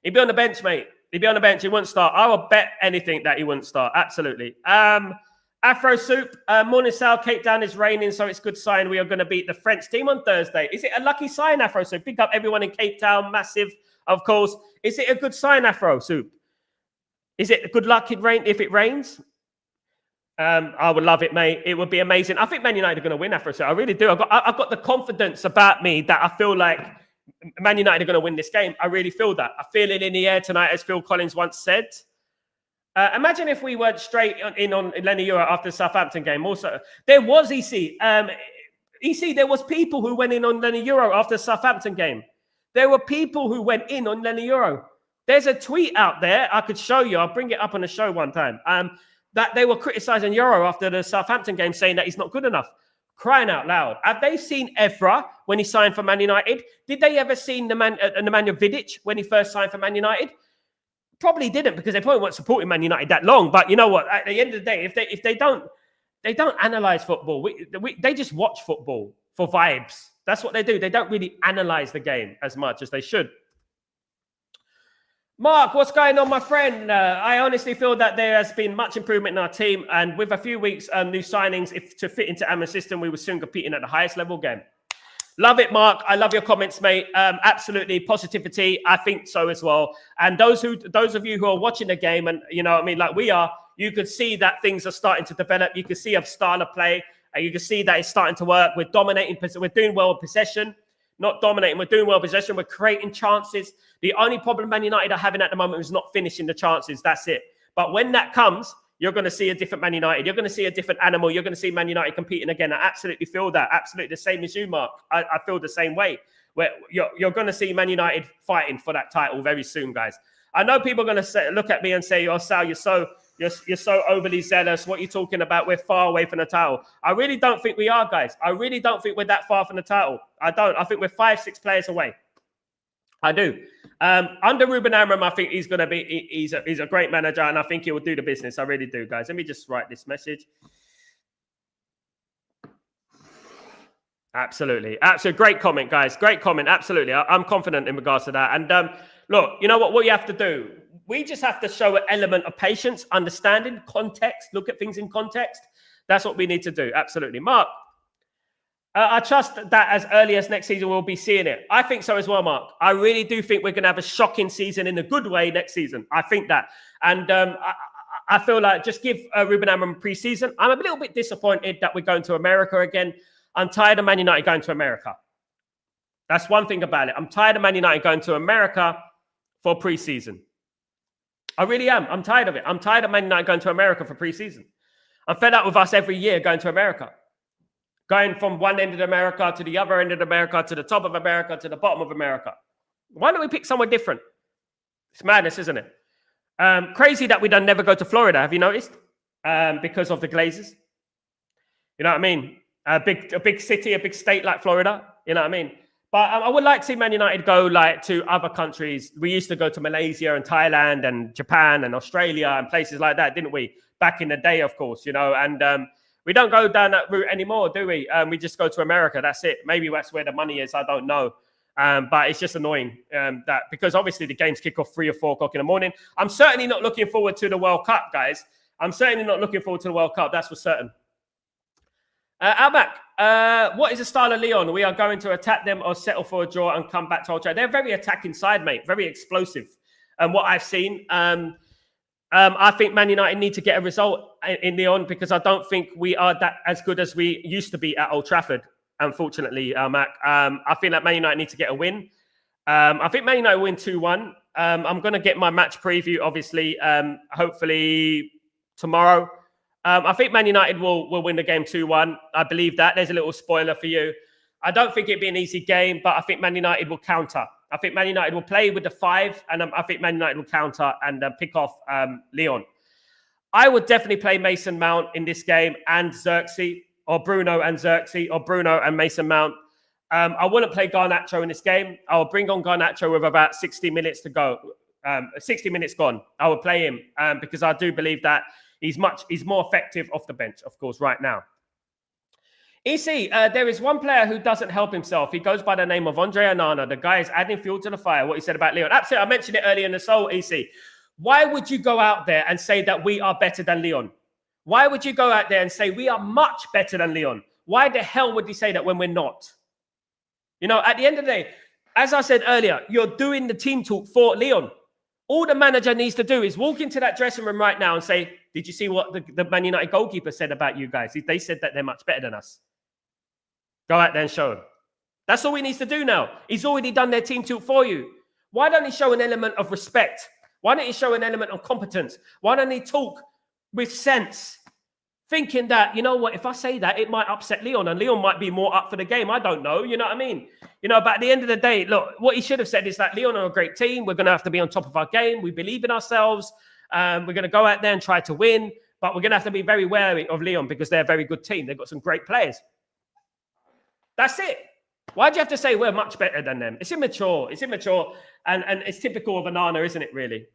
He'll be on the bench, mate. He'd be on the bench. He wouldn't start. I will bet anything that he wouldn't start. Absolutely. Afro Soup. Morning, Sal. Cape Town is raining, so it's a good sign we are going to beat the French team on Thursday. Is it a lucky sign, Afro Soup? Pick up everyone in Cape Town. Massive, of course. Is it a good sign, Afro Soup? Is it good luck if it rains? I would love it, mate. It would be amazing. I think Man United are going to win, Afro Soup. I really do. I've got the confidence about me that I feel like Man United are going to win this game. I really feel that. I feel it in the air tonight, as Phil Collins once said. Imagine if we went straight in on Lenny Euro after the Southampton game. Also, there was EC. There was people who went in on Lenny Euro after the Southampton game. There were people who went in on Lenny Euro. There's a tweet out there I could show you. I'll bring it up on the show one time. That they were criticizing Euro after the Southampton game, saying that he's not good enough. Crying out loud. Have they seen Evra when he signed for Man United? Did they ever see Nemanja Vidic when he first signed for Man United? Probably didn't, because they probably weren't supporting Man United that long. But you know what? At the end of the day, if they don't analyze football. They just watch football for vibes. That's what they do. They don't really analyze the game as much as they should. Mark, what's going on, my friend? I honestly feel that there has been much improvement in our team, and with a few weeks new signings to fit into Amma's system, we were soon competing at the highest level again. Love it, Mark. I love your comments, mate. Absolutely, positivity. I think so as well. And those of you who are watching the game, and you know what I mean, like we are, you could see that things are starting to develop. You can see a style of play, and you can see that it's starting to work. We're dominating. We're doing well with possession. Not dominating, we're doing well possession, we're creating chances. The only problem Man United are having at the moment is not finishing the chances. That's it. But when that comes, you're going to see a different Man United. You're going to see a different animal. You're going to see Man United competing again. I absolutely feel that. Absolutely the same as you, Mark. I feel the same way. Where you're going to see Man United fighting for that title very soon, guys. I know people are going to look at me and say, "Oh, Sal, you're so overly zealous. What are you talking about? We're far away from the title." I really don't think we are, guys. I really don't think we're that far from the title. I don't. I think we're 5-6 players away. I do. Under Ruben Amorim, I think he's going to be. He's a great manager, and I think he will do the business. I really do, guys. Let me just write this message. Absolutely. Great comment, guys. Great comment. Absolutely. I'm confident in regards to that. And look, you know what you have to do? We just have to show an element of patience, understanding, context, look at things in context. That's what we need to do. Absolutely. Mark, I trust that as early as next season, we'll be seeing it. I think so as well, Mark. I really do think we're going to have a shocking season in a good way next season. I think that. And I feel like just give Ruben Amorim pre-season. I'm a little bit disappointed that we're going to America again. I'm tired of Man United going to America. That's one thing about it. I'm tired of Man United going to America for pre-season. I really am. I'm tired of it. I'm tired of Man United going to America for pre-season. I'm fed up with us every year going to America. Going from one end of America to the other end of America, to the top of America, to the bottom of America. Why don't we pick somewhere different? It's madness, isn't it? Crazy that we don't never go to Florida. Have you noticed? Because of the Glazers. You know what I mean? A big city, a big state like Florida. You know what I mean? But I would like to see Man United go like to other countries. We used to go to Malaysia and Thailand and Japan and Australia and places like that, didn't we? Back in the day, of course, you know. And we don't go down that route anymore, do we? We just go to America. That's it. Maybe that's where the money is. I don't know. But it's just annoying that because obviously the games kick off 3 or 4 o'clock in the morning. I'm certainly not looking forward to the World Cup, guys. I'm certainly not looking forward to the World Cup. That's for certain. Almac, what is the style of Lyon? We are going to attack them or settle for a draw and come back to Old Trafford. They're very attacking side, mate. Very explosive. And what I've seen, I think Man United need to get a result in Lyon because I don't think we are that as good as we used to be at Old Trafford, unfortunately, Almac. I feel like Man United need to get a win. I think Man United win 2-1. I'm going to get my match preview, obviously, hopefully tomorrow. I think Man United will win the game 2-1. I believe that. There's a little spoiler for you. I don't think it'd be an easy game, but I think Man United will counter. I think Man United will play with the 5, and I think Man United will counter and pick off Lyon. I would definitely play Mason Mount in this game and Xerxes, or Bruno and Xerxes, or Bruno and Mason Mount. I wouldn't play Garnacho in this game. I'll bring on Garnacho with about 60 minutes to go. 60 minutes gone. I would play him because I do believe that he's more effective off the bench, of course, right now. EC, there is one player who doesn't help himself. He goes by the name of Andre Onana. The guy is adding fuel to the fire. What he said about Lyon. Absolutely. I mentioned it earlier in the show, EC. Why would you go out there and say that we are better than Lyon? Why would you go out there and say we are much better than Lyon? Why the hell would you say that when we're not? You know, at the end of the day, as I said earlier, you're doing the team talk for Lyon. All the manager needs to do is walk into that dressing room right now and say, did you see what the Man United goalkeeper said about you guys? They said that they're much better than us. Go out there and show them. That's all he needs to do now. He's already done their team talk for you. Why don't he show an element of respect? Why don't he show an element of competence? Why don't he talk with sense? Thinking that, you know what, if I say that, it might upset Lyon and Lyon might be more up for the game. I don't know. You know what I mean? You know, but at the end of the day, look, what he should have said is that Lyon are a great team. We're going to have to be on top of our game. We believe in ourselves. We're going to go out there and try to win, but we're going to have to be very wary of Lyon because they're a very good team. They've got some great players. That's it. Why do you have to say we're much better than them? It's immature. It's immature. And it's typical of Onana, isn't it, really?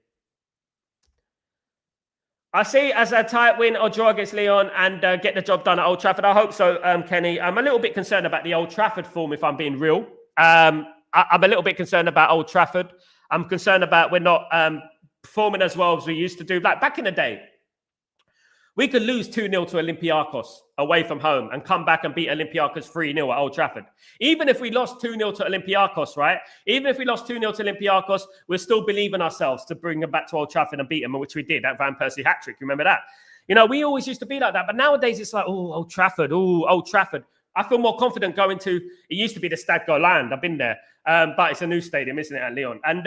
I see as a tight win or draw against Lyon and get the job done at Old Trafford. I hope so, Kenny. I'm a little bit concerned about the Old Trafford form, if I'm being real. I'm a little bit concerned about Old Trafford. I'm concerned about we're not performing as well as we used to do. Like back in the day, we could lose 2-0 to Olympiacos away from home and come back and beat Olympiacos 3-0 at Old Trafford. Even if we lost 2-0 to Olympiacos, right? Even if we lost 2-0 to Olympiacos, we're still believing ourselves to bring them back to Old Trafford and beat them, which we did, that Van Persie hat-trick. Remember that? You know, we always used to be like that. But nowadays, it's like, oh, Old Trafford. Oh, Old Trafford. I feel more confident going to, it used to be the Stade Goland. I've been there. But it's a new stadium, isn't it, at Lyon? And,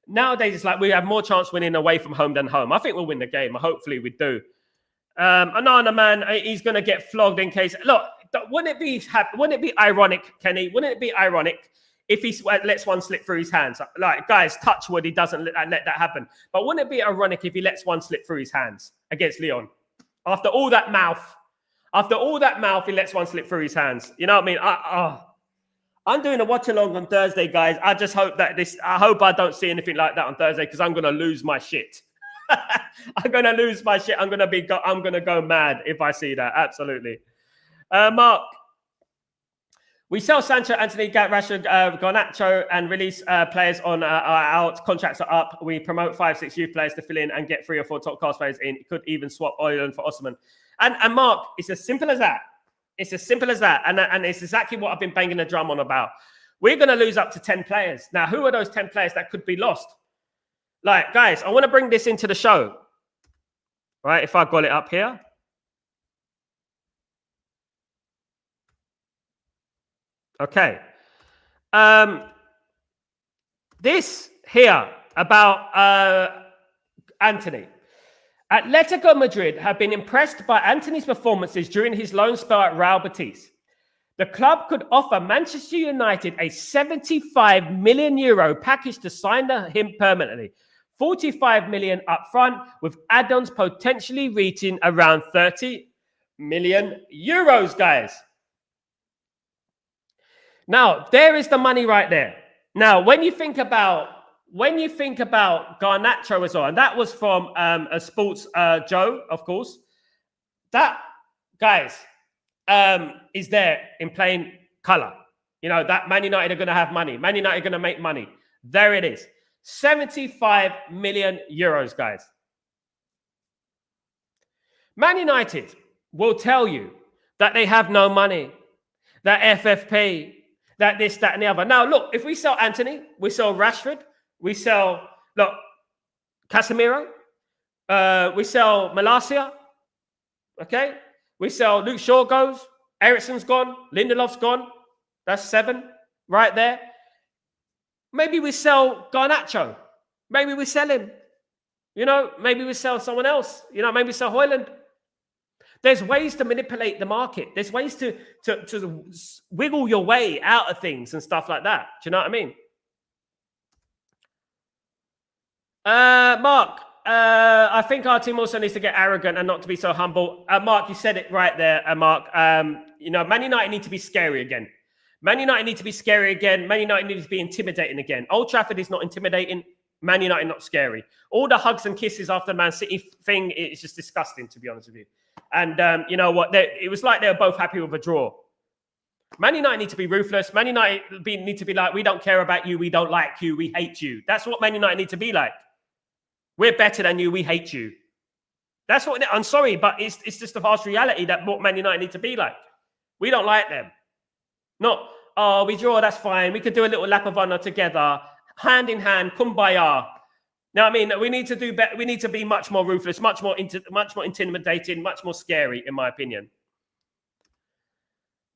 nowadays, it's like we have more chance winning away from home than home. I think we'll win the game. Hopefully, we do. Onana, man, he's going to get flogged in case. Look, wouldn't it be ironic, Kenny? Wouldn't it be ironic if he lets one slip through his hands? Like, guys, touch wood, he doesn't let that happen. But wouldn't it be ironic if he lets one slip through his hands against Lyon? After all that mouth, he lets one slip through his hands. You know what I mean? I'm doing a watch along on Thursday, guys. I just hope that I hope I don't see anything like that on Thursday because I'm going to lose my shit. I'm going to lose my shit. I'm going to go mad if I see that. Absolutely. Mark, we sell Sancho, Anthony, Rashford, Garnacho, and release players on our contracts are up. We promote 5-6 youth players to fill in and get 3 or 4 top class players in. Could even swap Oyland for Osman. And Mark, it's as simple as that. It's as simple as that. And it's exactly what I've been banging the drum on about. We're going to lose up to 10 players. Now, who are those 10 players that could be lost? Like, guys, I want to bring this into the show. Right, if I've got it up here. Okay. This here about Anthony. Atletico Madrid have been impressed by Anthony's performances during his loan spell at Real Betis. The club could offer Manchester United a €75 million package to sign him permanently. 45 million up front, with add-ons potentially reaching around 30 million euros, guys. Now, there is the money right there. Now, when you think about Garnacho as well, and that was from a Sports Joe, of course, that, guys, is there in plain color. You know, that Man United are going to have money. Man United are going to make money. There it is. 75 million euros, guys. Man United will tell you that they have no money, that FFP, that this, that, and the other. Now, look, if we sell Anthony, we sell Rashford, we sell, look, Casemiro, we sell Malacia, okay? We sell Luke Shaw goes, Eriksen's gone, Lindelof's gone. That's 7 right there. Maybe we sell Garnacho. Maybe we sell him. You know, maybe we sell someone else. You know, maybe we sell Højlund. There's ways to manipulate the market. There's ways to wiggle your way out of things and stuff like that. Do you know what I mean? Mark, I think our team also needs to get arrogant and not to be so humble. Mark, you said it right there, Mark. You know, Man United need to be scary again. Man United need to be scary again. Man United needs to be intimidating again. Old Trafford is not intimidating. Man United not scary. All the hugs and kisses after the Man City thing is just disgusting, to be honest with you. And you know what? It was like they were both happy with a draw. Man United need to be ruthless. Man United need to be like, we don't care about you. We don't like you. We hate you. That's what Man United need to be like. We're better than you. We hate you. That's what, I'm sorry, but it's just the harsh reality that what Man United need to be like. We don't like them. Not, oh, we draw, that's fine. We could do a little lap of honor together, hand in hand, kumbaya. Now, I mean, we need to do better. We need to be much more ruthless, much more intimidating, much more scary, in my opinion.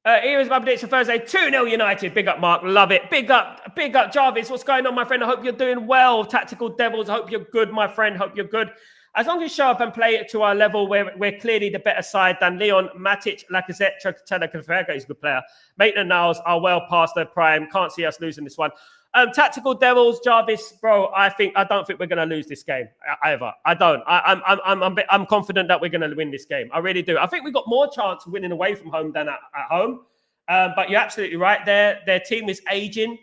Here is my prediction for Thursday. 2-0 United. Big up, Mark. Love it. Big up, Jarvis. What's going on, my friend? I hope you're doing well. Tactical Devils. I hope you're good, my friend. Hope you're good. As long as you show up and play it to our level, we're clearly the better side than Leon, Matic, Lacazette, Chukwu. He's a good player. Maitland-Niles are well past their prime. Can't see us losing this one. Tactical Devils, Jarvis, bro. I don't think we're going to lose this game either. I don't. I'm confident that we're going to win this game. I really do. I think we got more chance of winning away from home than at home. But you're absolutely right. Their team is aging.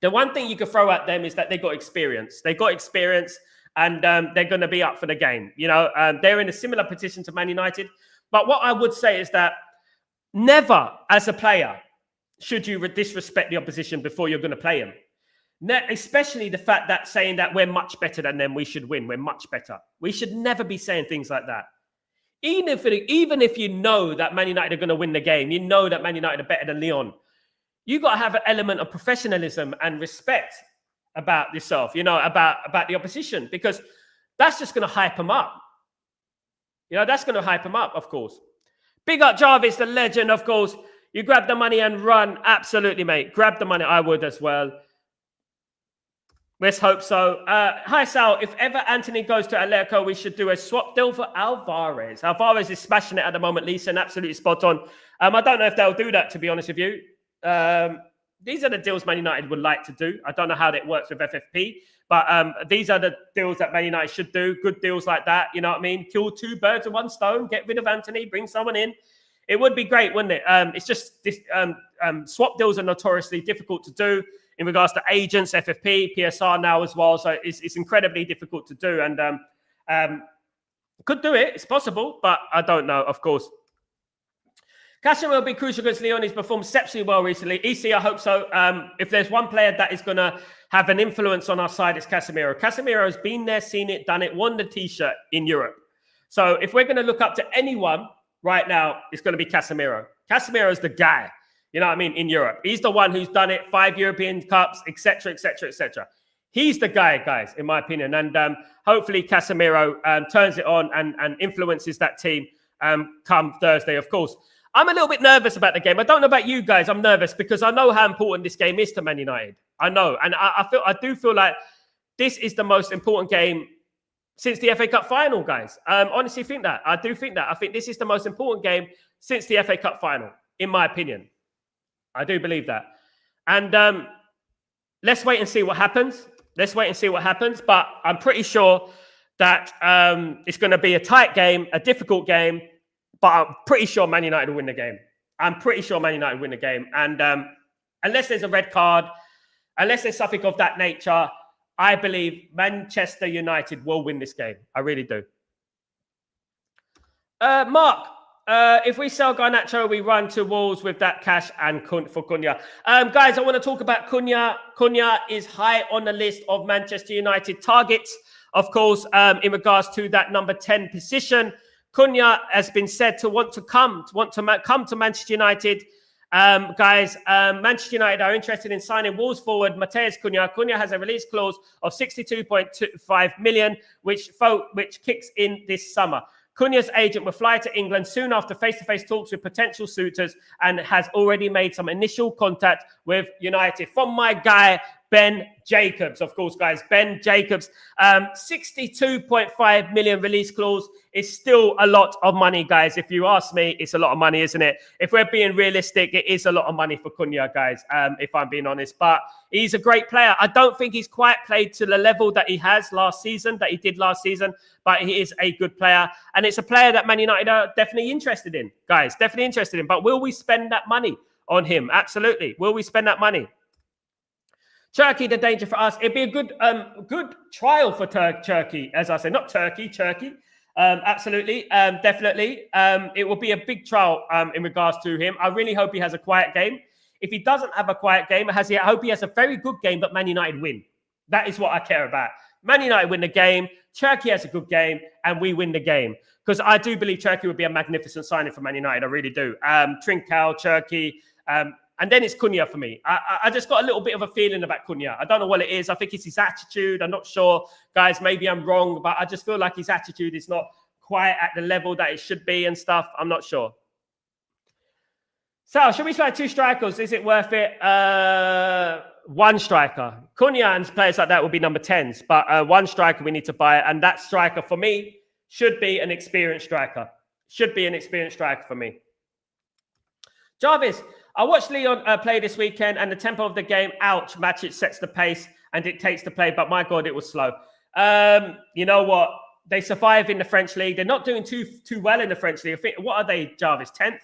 The one thing you could throw at them is that they got experience. They got experience, and they're going to be up for the game. You know, they're in a similar position to Man United. But what I would say is that never, as a player, should you disrespect the opposition before you're going to play them. Especially the fact that saying that we're much better than them, we should win. We're much better. We should never be saying things like that. Even if you know that Man United are going to win the game, you know that Man United are better than Lyon, you got to have an element of professionalism and respect about yourself, you know, about the opposition, because that's just going to hype them up. You know, that's going to hype them up, of course. Big up Jarvis, the legend, of course. You grab the money and run. Absolutely, mate. Grab the money. I would as well. Let's hope so. Hi, Sal. If ever Anthony goes to Atletico, we should do a swap deal for Alvarez. Alvarez is smashing it at the moment, Lisa, and absolutely spot on. I don't know if they'll do that, to be honest with you. These are the deals Man United would like to do. I don't know how that works with FFP, but these are the deals that Man United should do. Good deals like that. You know what I mean? Kill two birds with one stone. Get rid of Anthony. Bring someone in. It would be great, wouldn't it? It's just this, swap deals are notoriously difficult to do in regards to agents, FFP, PSR now as well. So it's incredibly difficult to do. And could do it. It's possible, but I don't know, of course. Casemiro will be crucial against Lyon. He's performed exceptionally well recently. EC, I hope so. If there's one player that is going to have an influence on our side, it's Casemiro. Casemiro has been there, seen it, done it, won the T-shirt in Europe. So if we're going to look up to anyone right now, it's going to be Casemiro. Casemiro is the guy, you know what I mean, in Europe. He's the one who's done it, 5 European Cups, etc., etc., etc. He's the guy, guys, in my opinion. And hopefully Casemiro turns it on and influences that team come Thursday, of course. I'm a little bit nervous about the game. I don't know about you guys. I'm nervous because I know how important this game is to Man United. I know. And I do feel like this is the most important game since the FA Cup final, guys. Honestly think that. I do think that. I think this is the most important game since the FA Cup final, in my opinion. I do believe that. And let's wait and see what happens. Let's wait and see what happens. But I'm pretty sure that it's going to be a tight game, a difficult game. But I'm pretty sure Man United will win the game. I'm pretty sure Man United will win the game. And unless there's a red card, unless there's something of that nature, I believe Manchester United will win this game. I really do. Mark, if we sell Garnacho, we run to Wolves with that cash and for Cunha. Guys, I want to talk about Cunha. Cunha is high on the list of Manchester United targets, of course, in regards to that number 10 position. Cunha has been said to want to come to Manchester United. Guys, Manchester United are interested in signing Wolves forward Matheus Cunha. Cunha has a release clause of 62.25 million, which kicks in this summer. Cunha's agent will fly to England soon after face-to-face talks with potential suitors and has already made some initial contact with United. From my guy, Ben Jacobs, of course, guys. Ben Jacobs, 62.5 million release clause is still a lot of money, guys. If you ask me, it's a lot of money, isn't it? If we're being realistic, it is a lot of money for Cunha, guys, if I'm being honest. But he's a great player. I don't think he's quite played to the level that he did last season, but he is a good player. And it's a player that Man United are definitely interested in, guys, definitely interested in. But will we spend that money on him? Absolutely. Will we spend that money? Turkey, the danger for us. It'd be a good trial for Turkey, as I say. Not Turkey. Absolutely, definitely. It will be a big trial in regards to him. I really hope he has a quiet game. If he doesn't have a quiet game, I hope he has a very good game, but Man United win. That is what I care about. Man United win the game, Turkey has a good game, and we win the game. Because I do believe Turkey would be a magnificent signing for Man United. I really do. Trincao, Turkey, and then it's Cunha for me. I just got a little bit of a feeling about Cunha. I don't know what it is. I think it's his attitude. I'm not sure. Guys, maybe I'm wrong, but I just feel like his attitude is not quite at the level that it should be and stuff. I'm not sure. So, should we try 2 strikers? Is it worth it? 1 striker. Cunha and players like that will be number 10s. But 1 striker we need to buy. And that striker for me should be an experienced striker. Should be an experienced striker for me. Jarvis, I watched Leon play this weekend, and the tempo of the game, ouch, Matic sets the pace and dictates the play, but my God, it was slow. You know what? They survive in the French league. They're not doing too well in the French league. I think, what are they, Jarvis, 10th?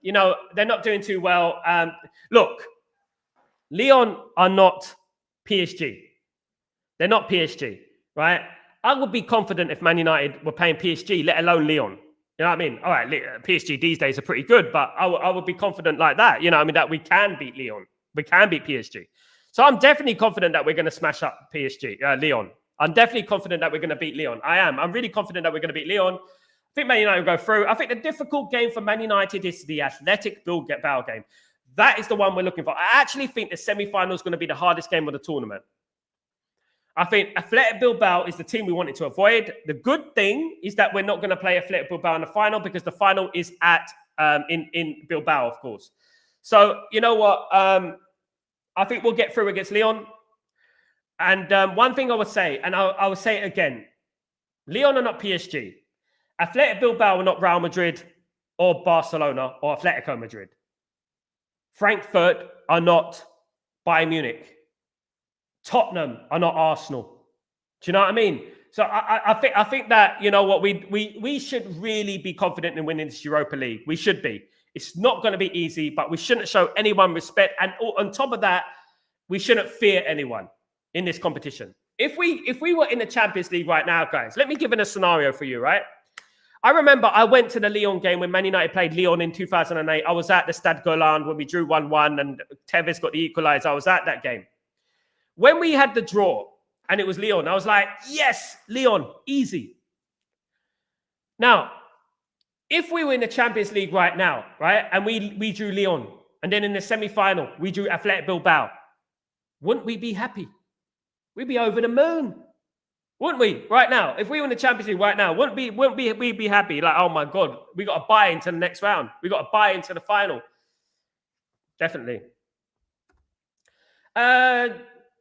You know, they're not doing too well. Look, Lyon are not PSG. They're not PSG, right? I would be confident if Man United were playing PSG, let alone Lyon. You know what I mean? All right, PSG these days are pretty good, but I would be confident like that. You know what I mean? That we can beat Lyon. We can beat PSG. So I'm definitely confident that we're going to smash up Lyon. I'm definitely confident that we're going to beat Lyon. I am. I'm really confident that we're going to beat Lyon. I think Man United will go through. I think the difficult game for Man United is the Athletic Bilbao game. That is the one we're looking for. I actually think the semi-final is going to be the hardest game of the tournament. I think Athletic Bilbao is the team we wanted to avoid. The good thing is that we're not going to play Athletic Bilbao in the final because the final is at in Bilbao, of course. So, you know what? I think we'll get through against Lyon. And one thing I would say, and I will say it again, Lyon are not PSG. Athletic Bilbao are not Real Madrid or Barcelona or Atletico Madrid. Frankfurt are not Bayern Munich. Tottenham are not Arsenal. Do you know what I mean? So I think that, you know what, we should really be confident in winning this Europa League. We should be. It's not going to be easy, but we shouldn't show anyone respect. And on top of that, we shouldn't fear anyone in this competition. If we were in the Champions League right now, guys, let me give it a scenario for you, right? I remember I went to the Lyon game when Man United played Lyon in 2008. I was at the Stade Golan when we drew 1-1 and Tevez got the equaliser. I was at that game. When we had the draw and it was Lyon, I was like, yes, Lyon, easy. Now, if we were in the Champions League right now, right, and we drew Lyon, and then in the semi-final, we drew Athletic Bilbao, wouldn't we be happy? We'd be over the moon. Wouldn't we? Right now, if we were in the Champions League right now, wouldn't we be happy? Like, oh my God, we got to buy into the next round. We got to buy into the final. Definitely.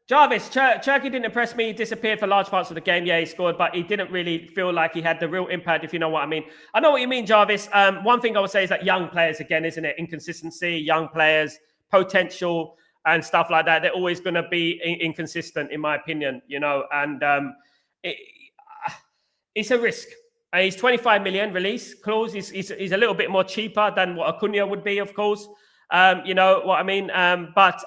Jarvis, Turkey didn't impress me. He disappeared for large parts of the game. Yeah, he scored, but he didn't really feel like he had the real impact, if you know what I mean. I know what you mean, Jarvis. One thing I would say is that young players, again, isn't it? Inconsistency, young players, potential and stuff like that. They're always going to be inconsistent, in my opinion, you know, and it's a risk. He's 25 million release clause. He's a little bit more cheaper than what a Cunha would be, of course. You know what I mean? But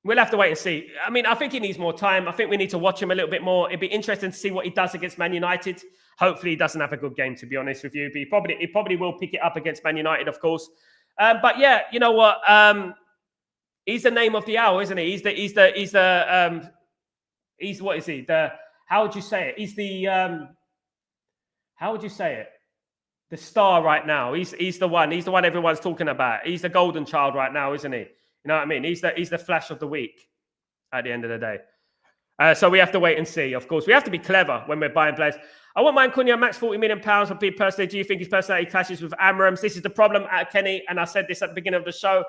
we'll have to wait and see. I mean, I think he needs more time. I think we need to watch him a little bit more. It'd be interesting to see what he does against Man United. Hopefully he doesn't have a good game, to be honest with you. But he probably will pick it up against Man United, of course. But yeah, you know what? He's the name of the hour, isn't he? He's what is he? How would you say it? He's the how would you say it? The star right now. He's the one. He's the one everyone's talking about. He's the golden child right now, isn't he? You know what I mean? He's the flash of the week at the end of the day. So we have to wait and see. Of course, we have to be clever when we're buying players. I won't mind Cunha max £40 million. But personally, do you think his personality clashes with Amram's? This is the problem, Kenny, and I said this at the beginning of the show.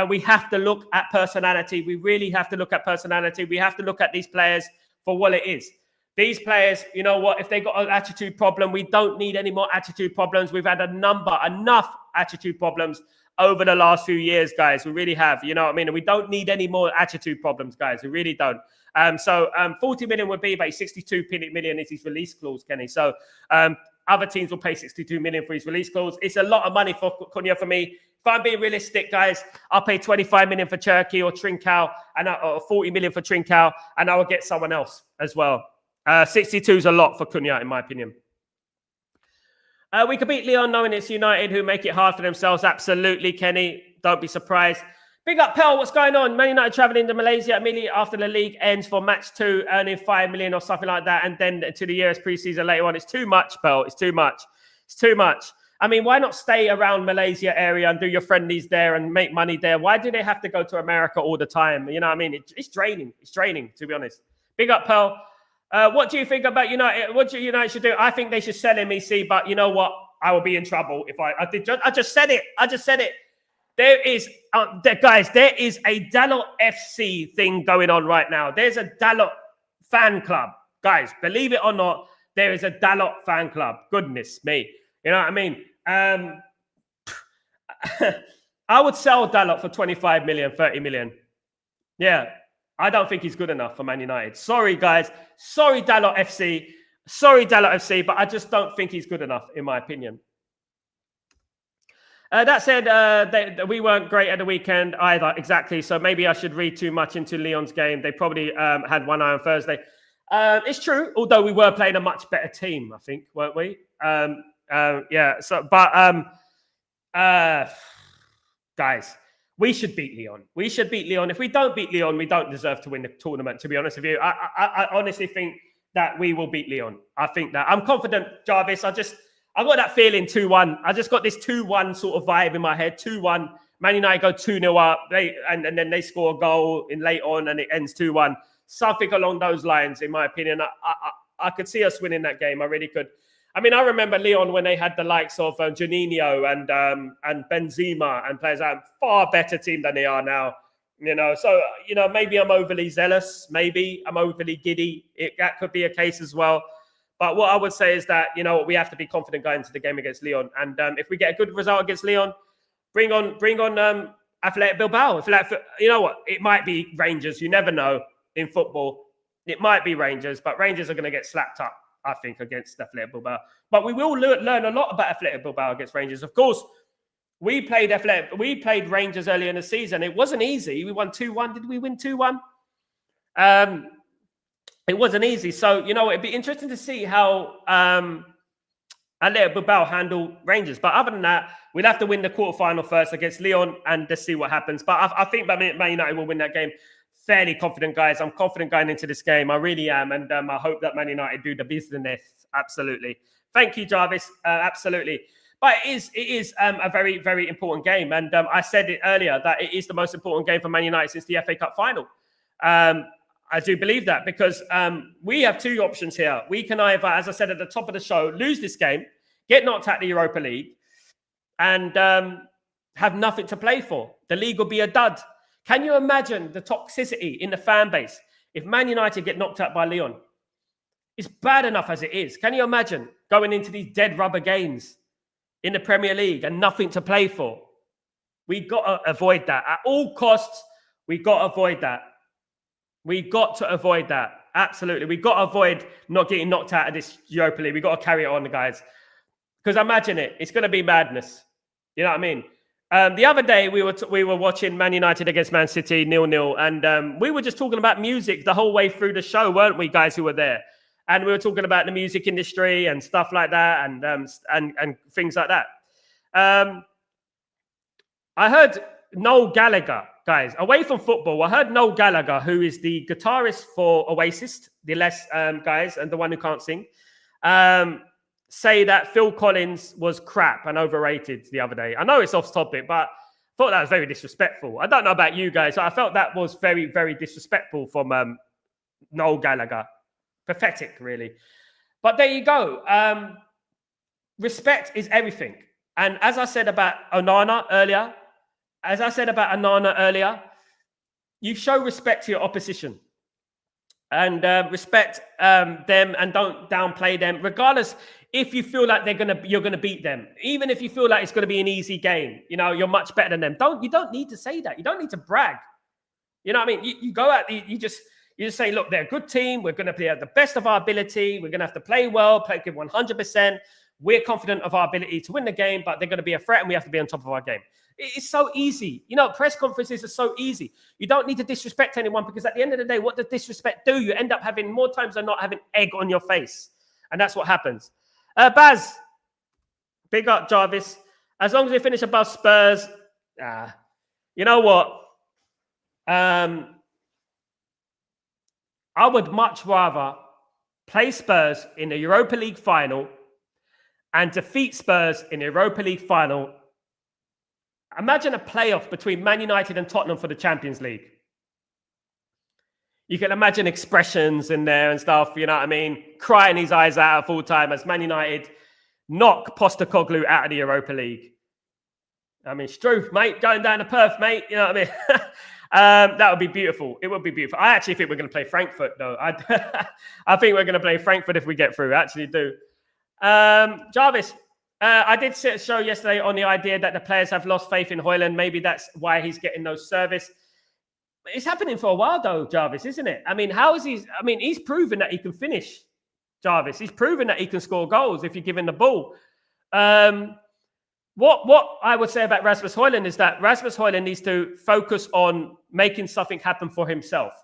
We have to look at personality. We really have to look at personality. We have to look at these players for what it is. These players, you know what? If they got an attitude problem, we don't need any more attitude problems. We've had enough attitude problems over the last few years, guys. We really have, you know what I mean? And we don't need any more attitude problems, guys. We really don't. So 40 million would be, but 62 million is his release clause, Kenny. So other teams will pay 62 million for his release clause. It's a lot of money for Cunha for me. If I'm being realistic, guys, I'll pay 25 million for Turkey or Trincao, and or 40 million for Trincao, and I will get someone else as well. 62 is a lot for Cunha, in my opinion. We could beat Lyon knowing it's United who make it hard for themselves. Absolutely, Kenny. Don't be surprised. Big up, Pel. What's going on? Man United travelling to Malaysia immediately after the league ends for match 2, earning 5 million or something like that, and then to the year's preseason later on. It's too much, Pel. It's too much. It's too much. I mean, why not stay around Malaysia area and do your friendlies there and make money there? Why do they have to go to America all the time? You know what I mean? It's draining. It's draining, to be honest. Big up, Pel. What do you think about United? What do United should do? I think they should sell him, EC, but you know what? I will be in trouble if I just said it. I just said it. There is, guys, there is a Dalot FC thing going on right now. There's a Dalot fan club. Guys, believe it or not, there is a Dalot fan club. Goodness me. You know what I mean? I would sell Dalot for 25 million, 30 million. Yeah, I don't think he's good enough for Man United. Sorry, guys. Sorry, Dalot FC. Sorry, Dalot FC, but I just don't think he's good enough, in my opinion. That said, we weren't great at the weekend either. Exactly. So maybe I should read too much into Lyon's game. They probably had one eye on Thursday. It's true, although we were playing a much better team, I think, weren't we? Yeah. So, but guys, we should beat Lyon. We should beat Lyon. If we don't beat Lyon, we don't deserve to win the tournament. To be honest with you, I honestly think that we will beat Lyon. I think that I'm confident, Jarvis. I got that feeling 2-1. I just got this 2-1 sort of vibe in my head. 2-1. Man United go 2-0 up. And then they score a goal in late on and it ends 2-1. Something along those lines, in my opinion. I could see us winning that game. I really could. I mean, I remember Lyon when they had the likes of Juninho and Benzema and players like far better team than they are now. You know, so, you know, maybe I'm overly zealous. Maybe I'm overly giddy. That could be a case as well. But what I would say is that, you know, we have to be confident going into the game against Lyon. And if we get a good result against Lyon, bring on Athletic Bilbao. You know what? It might be Rangers. You never know in football. It might be Rangers, but Rangers are going to get slapped up, I think, against Athletic Bilbao. But we will learn a lot about Athletic Bilbao against Rangers. Of course, we played Rangers earlier in the season. It wasn't easy. We won 2-1. Did we win 2-1? It wasn't easy. So, you know, it'd be interesting to see how Athletic Bilbao handle Rangers. But other than that, we'll have to win the quarterfinal first against Lyon and just see what happens. But I think Man United will win that game. Fairly confident, guys. I'm confident going into this game. I really am. And I hope that Man United do the business. Absolutely. Thank you, Jarvis. Absolutely. But it is a very, very important game. And I said it earlier that it is the most important game for Man United since the FA Cup final. I do believe that because we have two options here. We can either, as I said at the top of the show, lose this game, get knocked out the Europa League, and have nothing to play for. The league will be a dud. Can you imagine the toxicity in the fan base if Man United get knocked out by Lyon? It's bad enough as it is. Can you imagine going into these dead rubber games in the Premier League and nothing to play for? We got to avoid that. At all costs, we got to avoid that. We got to avoid that. Absolutely. We got to avoid not getting knocked out of this Europa League. We got to carry it on, guys. Because imagine it. It's going to be madness. You know what I mean? The other day, we were watching Man United against Man City 0-0. And we were just talking about music the whole way through the show, weren't we, guys who were there? And we were talking about the music industry and stuff like that and things like that. I heard Noel Gallagher, guys, away from football, I heard Noel Gallagher, who is the guitarist for Oasis, the less guys, and the one who can't sing, say that Phil Collins was crap and overrated the other day. I know it's off topic, but I thought that was very disrespectful. I don't know about you guys. I felt that was very, very disrespectful from Noel Gallagher. Pathetic, really. But there you go. Respect is everything. And as I said about Onana earlier, you show respect to your opposition and respect them and don't downplay them, regardless if you feel like you're gonna beat them. Even if you feel like it's gonna be an easy game, you know, you're much better than them. You don't need to say that. You don't need to brag. You know what I mean? You go out, you just say, look, they're a good team. We're gonna play at the best of our ability. We're gonna have to play well, give 100%. we're confident of our ability to win the game, but they're going to be a threat and we have to be on top of our game. It's so easy. You know, press conferences are so easy. You don't need to disrespect anyone because at the end of the day, what does disrespect do? You end up having more times than not having egg on your face. And that's what happens. Baz, big up Jarvis. As long as we finish above Spurs, you know what? I would much rather play Spurs in the Europa League final and defeat Spurs in the Europa League final. Imagine a playoff between Man United and Tottenham for the Champions League. You can imagine expressions in there and stuff, you know what I mean? Crying his eyes out full time as Man United knock Postecoglou out of the Europa League. I mean, Struth, mate, going down to Perth, mate. You know what I mean? That would be beautiful. It would be beautiful. I actually think we're going to play Frankfurt, though. I think we're going to play Frankfurt if we get through. I actually do. Jarvis, I did see a show yesterday on the idea that the players have lost faith in Højlund. Maybe that's why he's getting no service. It's happening for a while, though, Jarvis, isn't it? I mean, how is he? I mean, he's proven that he can finish, Jarvis. He's proven that he can score goals if you give him the ball. What I would say about Rasmus Højlund is that Rasmus Højlund needs to focus on making something happen for himself.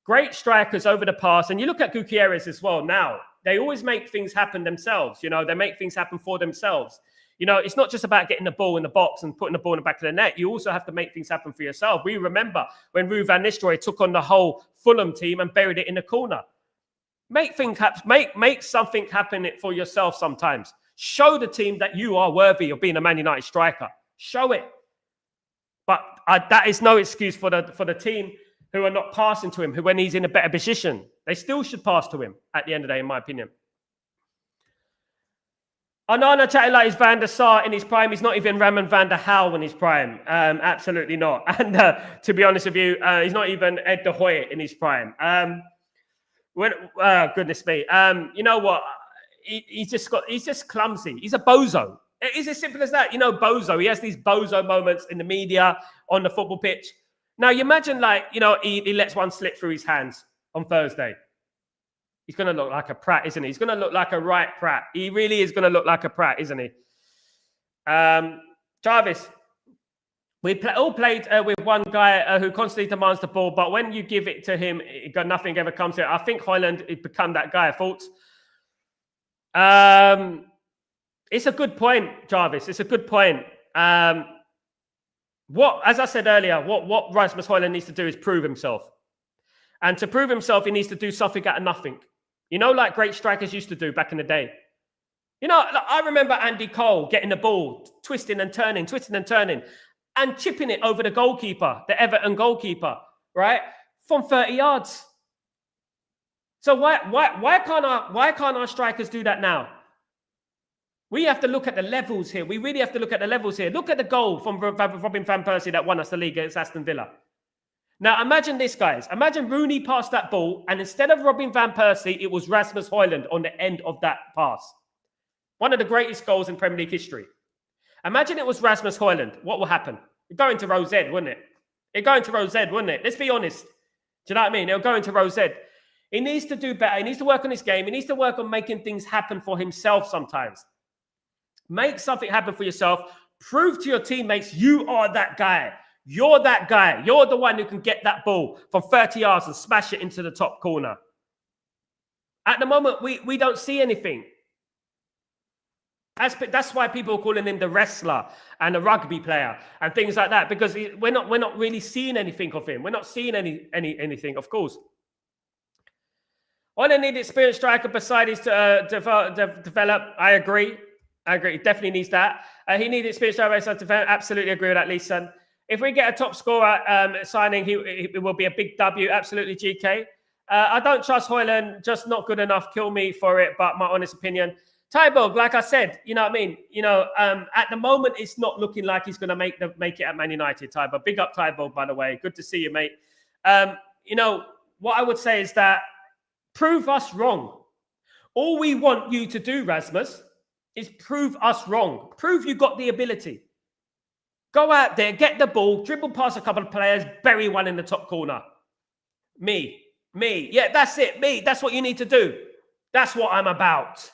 Great strikers over the past, and you look at Gutierrez as well now. They always make things happen themselves. You know, they make things happen for themselves. You know, it's not just about getting the ball in the box and putting the ball in the back of the net. You also have to make things happen for yourself. We remember when Ruud van Nistelrooy took on the whole Fulham team and buried it in the corner. Make things happen. Make something happen for yourself sometimes. Show the team that you are worthy of being a Man United striker. Show it. But that is no excuse for the team who are not passing to him, who when he's in a better position, they still should pass to him at the end of the day, in my opinion. Onana chatting like he's Van der Sar in his prime. He's not even Ramon van der Hal in his prime. Absolutely not. And to be honest with you, he's not even Ed de Hoy in his prime. Goodness me. You know what? He's just clumsy. He's a bozo. It's as simple as that. You know, bozo. He has these bozo moments in the media, on the football pitch. Now, you imagine, like, you know, he lets one slip through his hands on Thursday. He's going to look like a prat, isn't he? He's going to look like a right prat. He really is going to look like a prat, isn't he? Jarvis, we all played with one guy who constantly demands the ball, but when you give it to him, nothing ever comes to it. I think Højlund has become that guy, Thoughts? It's a good point, Jarvis. It's a good point. As I said earlier, what Rasmus Højlund needs to do is prove himself. And to prove himself, he needs to do something out of nothing. You know, like great strikers used to do back in the day. You know, I remember Andy Cole getting the ball, twisting and turning, and chipping it over the goalkeeper, the Everton goalkeeper, right? From 30 yards. So why can't our strikers do that now? We have to look at the levels here. We really have to look at the levels here. Look at the goal from Robin van Persie that won us the league against Aston Villa. Now, imagine this, guys. Imagine Rooney passed that ball, and instead of Robin van Persie, it was Rasmus Højlund on the end of that pass. One of the greatest goals in Premier League history. Imagine it was Rasmus Højlund. What will happen? It'd go into row Z, wouldn't it? It'd go into row Z, wouldn't it? Let's be honest. Do you know what I mean? It'll go into row Z. He needs to do better. He needs to work on his game. He needs to work on making things happen for himself sometimes. Make something happen for yourself. Prove to your teammates you are that guy. You're that guy. You're the one who can get that ball from 30 yards and smash it into the top corner. At the moment, we don't see anything. That's why people are calling him the wrestler and the rugby player and things like that, because we're not really seeing anything of him. We're not seeing anything, of course. On a need experienced striker beside his develop. I agree. He definitely needs that. He needs experienced striker beside develop. Absolutely agree with that, Leeson. If we get a top scorer signing, it will be a big W. Absolutely, GK. I don't trust Højlund. Just not good enough. Kill me for it, but my honest opinion. Tyborg, like I said, you know what I mean? You know, at the moment, it's not looking like he's going to make it at Man United, Tyborg. Big up, Tyborg, by the way. Good to see you, mate. You know, what I would say is that prove us wrong. All we want you to do, Rasmus, is prove us wrong. Prove you got the ability. Go out there, get the ball, dribble past a couple of players, bury one in the top corner. Me. Yeah, that's it. Me. That's what you need to do. That's what I'm about.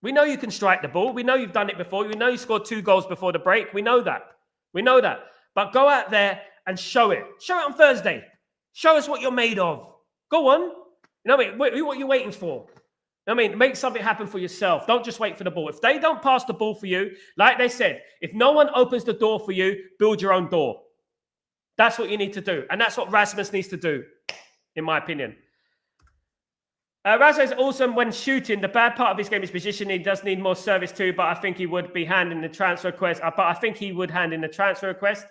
We know you can strike the ball. We know you've done it before. We know you scored 2 goals before the break. We know that. We know that. But go out there and show it. Show it on Thursday. Show us what you're made of. Go on. You know what I mean? What are you waiting for? You know what I mean? Make something happen for yourself. Don't just wait for the ball. If they don't pass the ball for you, like they said, if no one opens the door for you, build your own door. That's what you need to do. And that's what Rasmus needs to do, in my opinion. Rasmus is awesome when shooting. The bad part of his game is positioning. He does need more service too, but I think he would be handing the transfer request. But I think he would hand in the transfer request.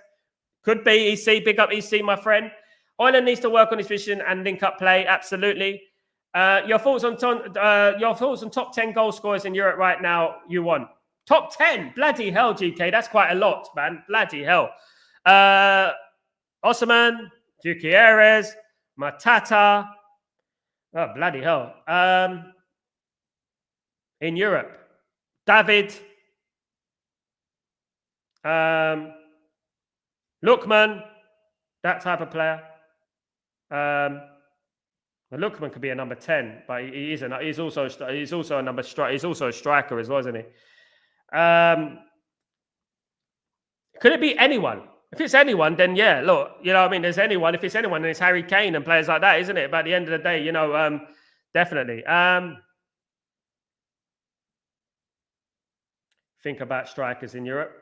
Could be EC. Big up EC, my friend. Ireland needs to work on his vision and link up play. Absolutely. Your thoughts on top 10 goal scorers in Europe right now? You want top 10? Bloody hell, GK. That's quite a lot, man. Bloody hell. Osman, Gutierrez, Matata. Oh, bloody hell. In Europe, David, Lookman, that type of player. Lookman could be a number 10, but he isn't. He's also a number striker. He's also a striker as well, isn't he? Could it be anyone? If it's anyone, then yeah, look, you know what I mean? There's anyone. If it's anyone, then it's Harry Kane and players like that, isn't it? But at the end of the day, you know, definitely. Think about strikers in Europe.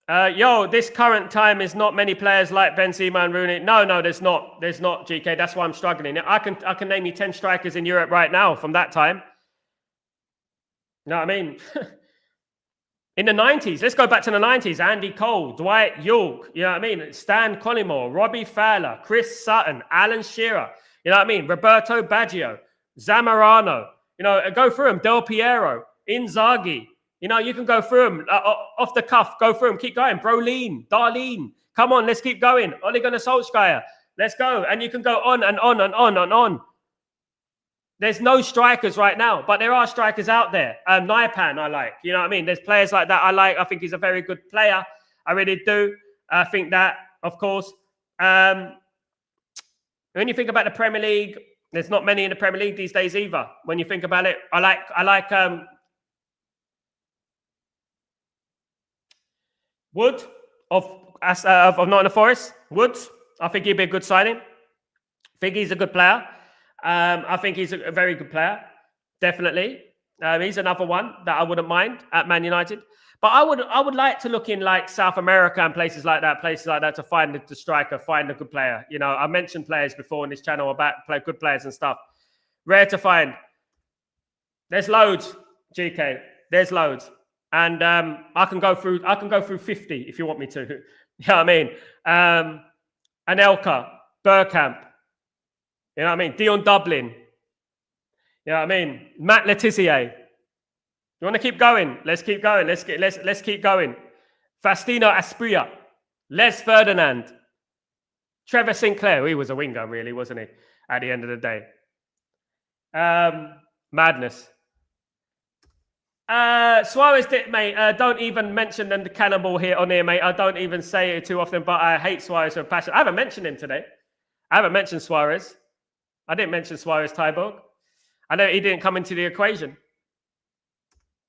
This current time is not many players like Benzema and Rooney. No, there's not. There's not, GK. That's why I'm struggling. I can name you 10 strikers in Europe right now from that time. You know what I mean? In the 90s, let's go back to the 90s. Andy Cole, Dwight York, you know what I mean? Stan Collymore, Robbie Fowler, Chris Sutton, Alan Shearer, you know what I mean? Roberto Baggio, Zamorano, you know, go through them. Del Piero, Inzaghi, you know, you can go through them off the cuff, go through them, keep going. Brolin, Darlene, come on, let's keep going. Ole Gunnar Solskjaer, let's go. And you can go on and on and on and on. There's no strikers right now, but there are strikers out there. Naipan, I like. You know what I mean? There's players like that I like. I think he's a very good player. I really do. I think that, of course. When you think about the Premier League, there's not many in the Premier League these days either. When you think about it, I like Wood of Nottingham Forest. Wood, I think he'd be a good signing. I think he's a good player. I think he's a very good player, definitely. He's another one that I wouldn't mind at Man United. But I would like to look in like South America and places like that to find the striker, find a good player. You know, I mentioned players before on this channel about good players and stuff. Rare to find. There's loads, GK. There's loads, and I can go through 50 if you want me to. You know what I mean? Anelka, Bergkamp. You know what I mean? Dion Dublin. You know what I mean? Matt Letizia. You want to keep going? Let's keep going. Let's keep going. Faustino Asprilla. Les Ferdinand. Trevor Sinclair. He was a winger, really, wasn't he? At the end of the day. Madness. Suarez, mate. Don't even mention the cannonball here on here, mate. I don't even say it too often, but I hate Suarez with passion. I haven't mentioned him today. I haven't mentioned Suarez. I didn't mention Suarez Tyborg. I know he didn't come into the equation.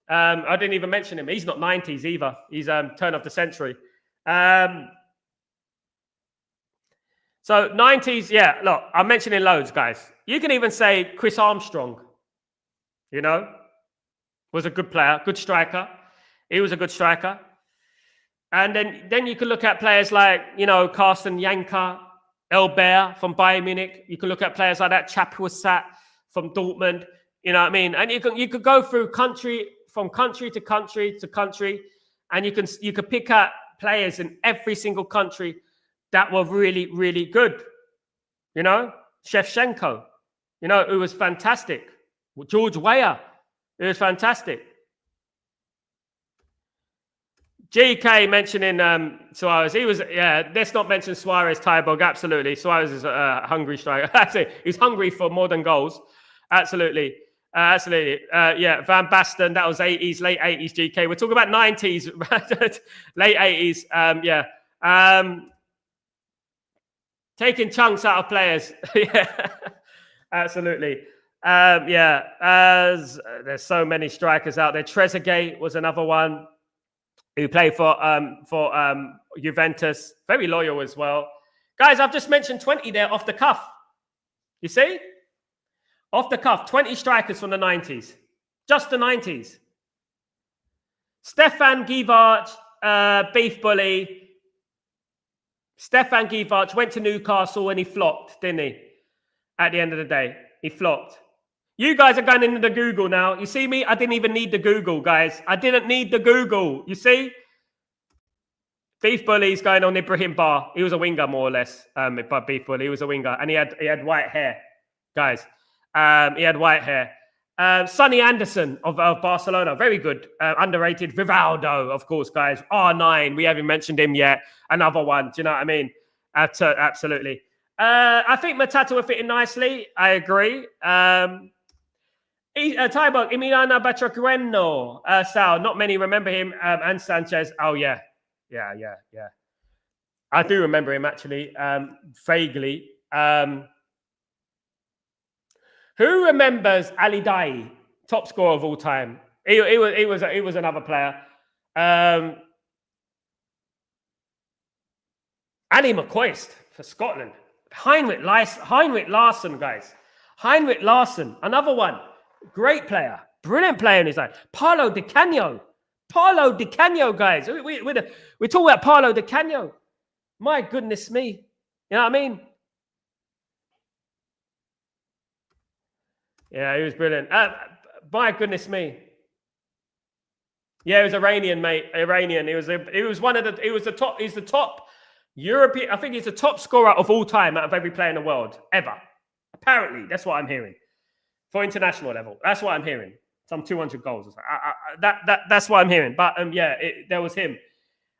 I didn't even mention him. He's not 90s either. He's turn of the century. So 90s, yeah, look, I'm mentioning loads, guys. You can even say Chris Armstrong, you know, was a good player, good striker. He was a good striker. And then you can look at players like, you know, Carsten Janker, Elbert from Bayern Munich. You can look at players like that, Chapuisat from Dortmund. You know what I mean? And you could go through country to country, and you could pick out players in every single country that were really, really good. You know, Shevchenko, you know, it was fantastic. George Weah, it was fantastic. GK mentioning Suarez. He was, yeah, let's not mention Suarez, Tyborg. Absolutely. Suarez is a hungry striker. That's it. He's hungry for more than goals. Absolutely. Absolutely. Yeah, Van Basten, that was 80s, late 80s GK. We're talking about 90s, late 80s. Yeah. Taking chunks out of players. Yeah. Absolutely. There's so many strikers out there. Trezeguet was another one who played for Juventus. Very loyal as well. Guys, I've just mentioned 20 there off the cuff. You see? Off the cuff, 20 strikers from the 90s. Just the 90s. Stefan Givac, Beef Bully. Stefan Givac went to Newcastle and he flopped, didn't he? At the end of the day, he flopped. You guys are going into the Google now. You see me? I didn't even need the Google, guys. I didn't need the Google. You see? Beef Bully's going on Ibrahim Bar. He was a winger, more or less. But Beef Bully, he was a winger. And he had white hair, guys. He had white hair. Sonny Anderson of Barcelona. Very good. Underrated. Rivaldo, of course, guys. R9. We haven't mentioned him yet. Another one. Do you know what I mean? Absolutely. I think Matata will fit in nicely. I agree. Tybok, Emiliano Batragueno. Sal, not many remember him. And Sanchez. Oh, yeah. Yeah. I do remember him, actually, vaguely. Who remembers Ali Dai, top scorer of all time? He was another player. Ali McCoist for Scotland. Heinrich Larsson, guys. Heinrich Larsson, another one. Great player. Brilliant player in his life. Paolo Di Canio, guys. We're talking about Paolo Di Canio. My goodness me. You know what I mean? Yeah, he was brilliant. My goodness me. Yeah, he was Iranian, mate. Iranian. He's the top European. I think he's the top scorer of all time out of every player in the world ever. Apparently, that's what I'm hearing. For international level, that's what I'm hearing. Some 200 goals. That's what I'm hearing. But there was him.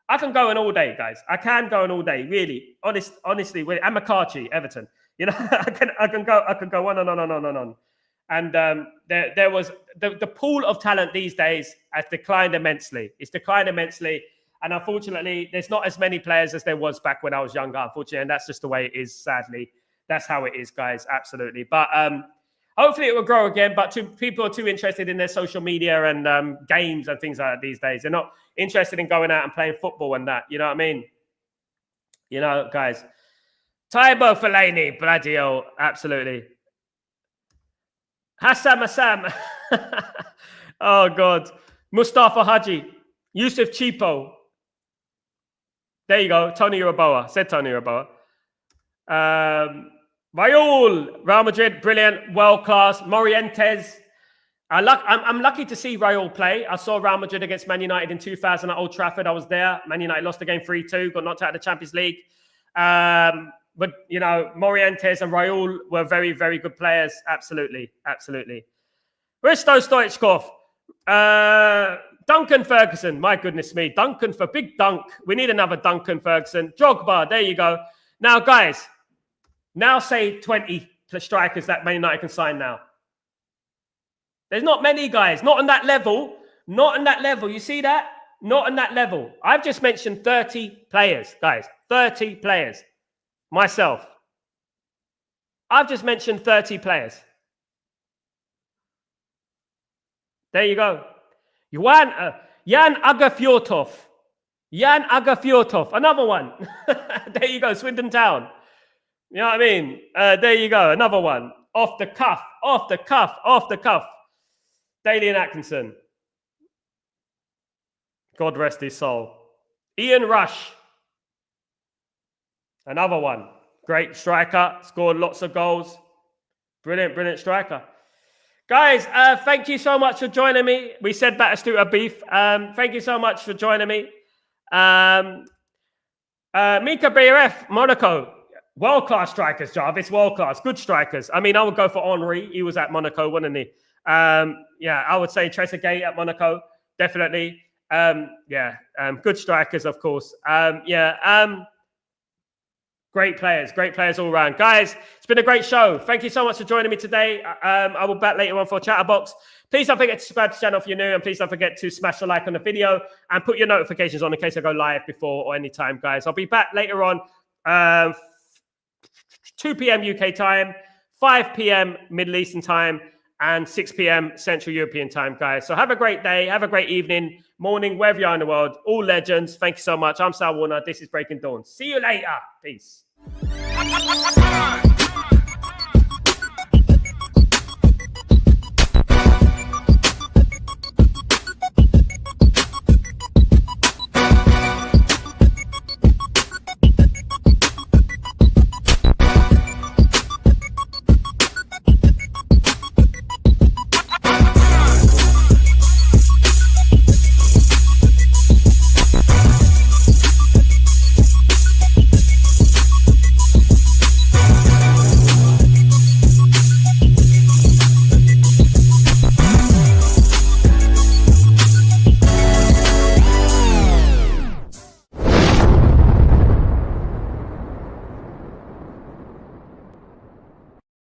I can go on all day, guys. I can go on all day. Really, honestly. And McCarthy, Everton. You know, I can go on and on and on and on. And there was the pool of talent these days has declined immensely. It's declined immensely. And unfortunately, there's not as many players as there was back when I was younger, unfortunately. And that's just the way it is, sadly. That's how it is, guys. Absolutely. But hopefully it will grow again. But people are too interested in their social media and games and things like that these days. They're not interested in going out and playing football and that. You know what I mean? You know, guys. Taibo Fellaini, bloody hell. Absolutely. Hassan. Oh, God. Mustafa Haji. Yusuf Chipo. There you go. Tony Yoroboa. Said Tony Yoroboa. Raul. Real Madrid. Brilliant. World class. Morientes. I'm lucky to see Raul play. I saw Real Madrid against Man United in 2000 at Old Trafford. I was there. Man United lost the game 3-2. Got knocked out of the Champions League. But, you know, Morientes and Raul were very, very good players. Absolutely. Risto Stoichkov. Duncan Ferguson. My goodness me. Duncan for Big Dunk. We need another Duncan Ferguson. Drogba. There you go. Now, guys, say 20 strikers that Man United can sign now. There's not many, guys. Not on that level. You see that? Not on that level. I've just mentioned 30 players, guys. 30 players. Myself. I've just mentioned 30 players. There you go. Jan Agafjortov. Another one. There you go. Swindon Town. You know what I mean? There you go. Another one. Off the cuff. Dalian Atkinson. God rest his soul. Ian Rush. Another one. Great striker. Scored lots of goals. Brilliant striker. Guys, thank you so much for joining me. We said that to a beef. Thank you so much for joining me. Mika BRF, Monaco. World-class strikers, Jarvis. World-class. Good strikers. I mean, I would go for Henry. He was at Monaco, wasn't he? I would say Trezeguet at Monaco. Definitely. Good strikers, of course. Great players all around. Guys, it's been a great show. Thank you so much for joining me today. I will back later on for Chatterbox. Please don't forget to subscribe to the channel if you're new, and please don't forget to smash the like on the video and put your notifications on in case I go live before or any time, guys. I'll be back later on, 2 p.m. UK time 5 p.m. Middle Eastern time, and 6 p.m. Central European time, guys. So have a great day, have a great evening, morning, wherever you are in the world. All legends. Thank you so much. I'm Sal Warner. This is Breaking Dawn. See you later. Peace.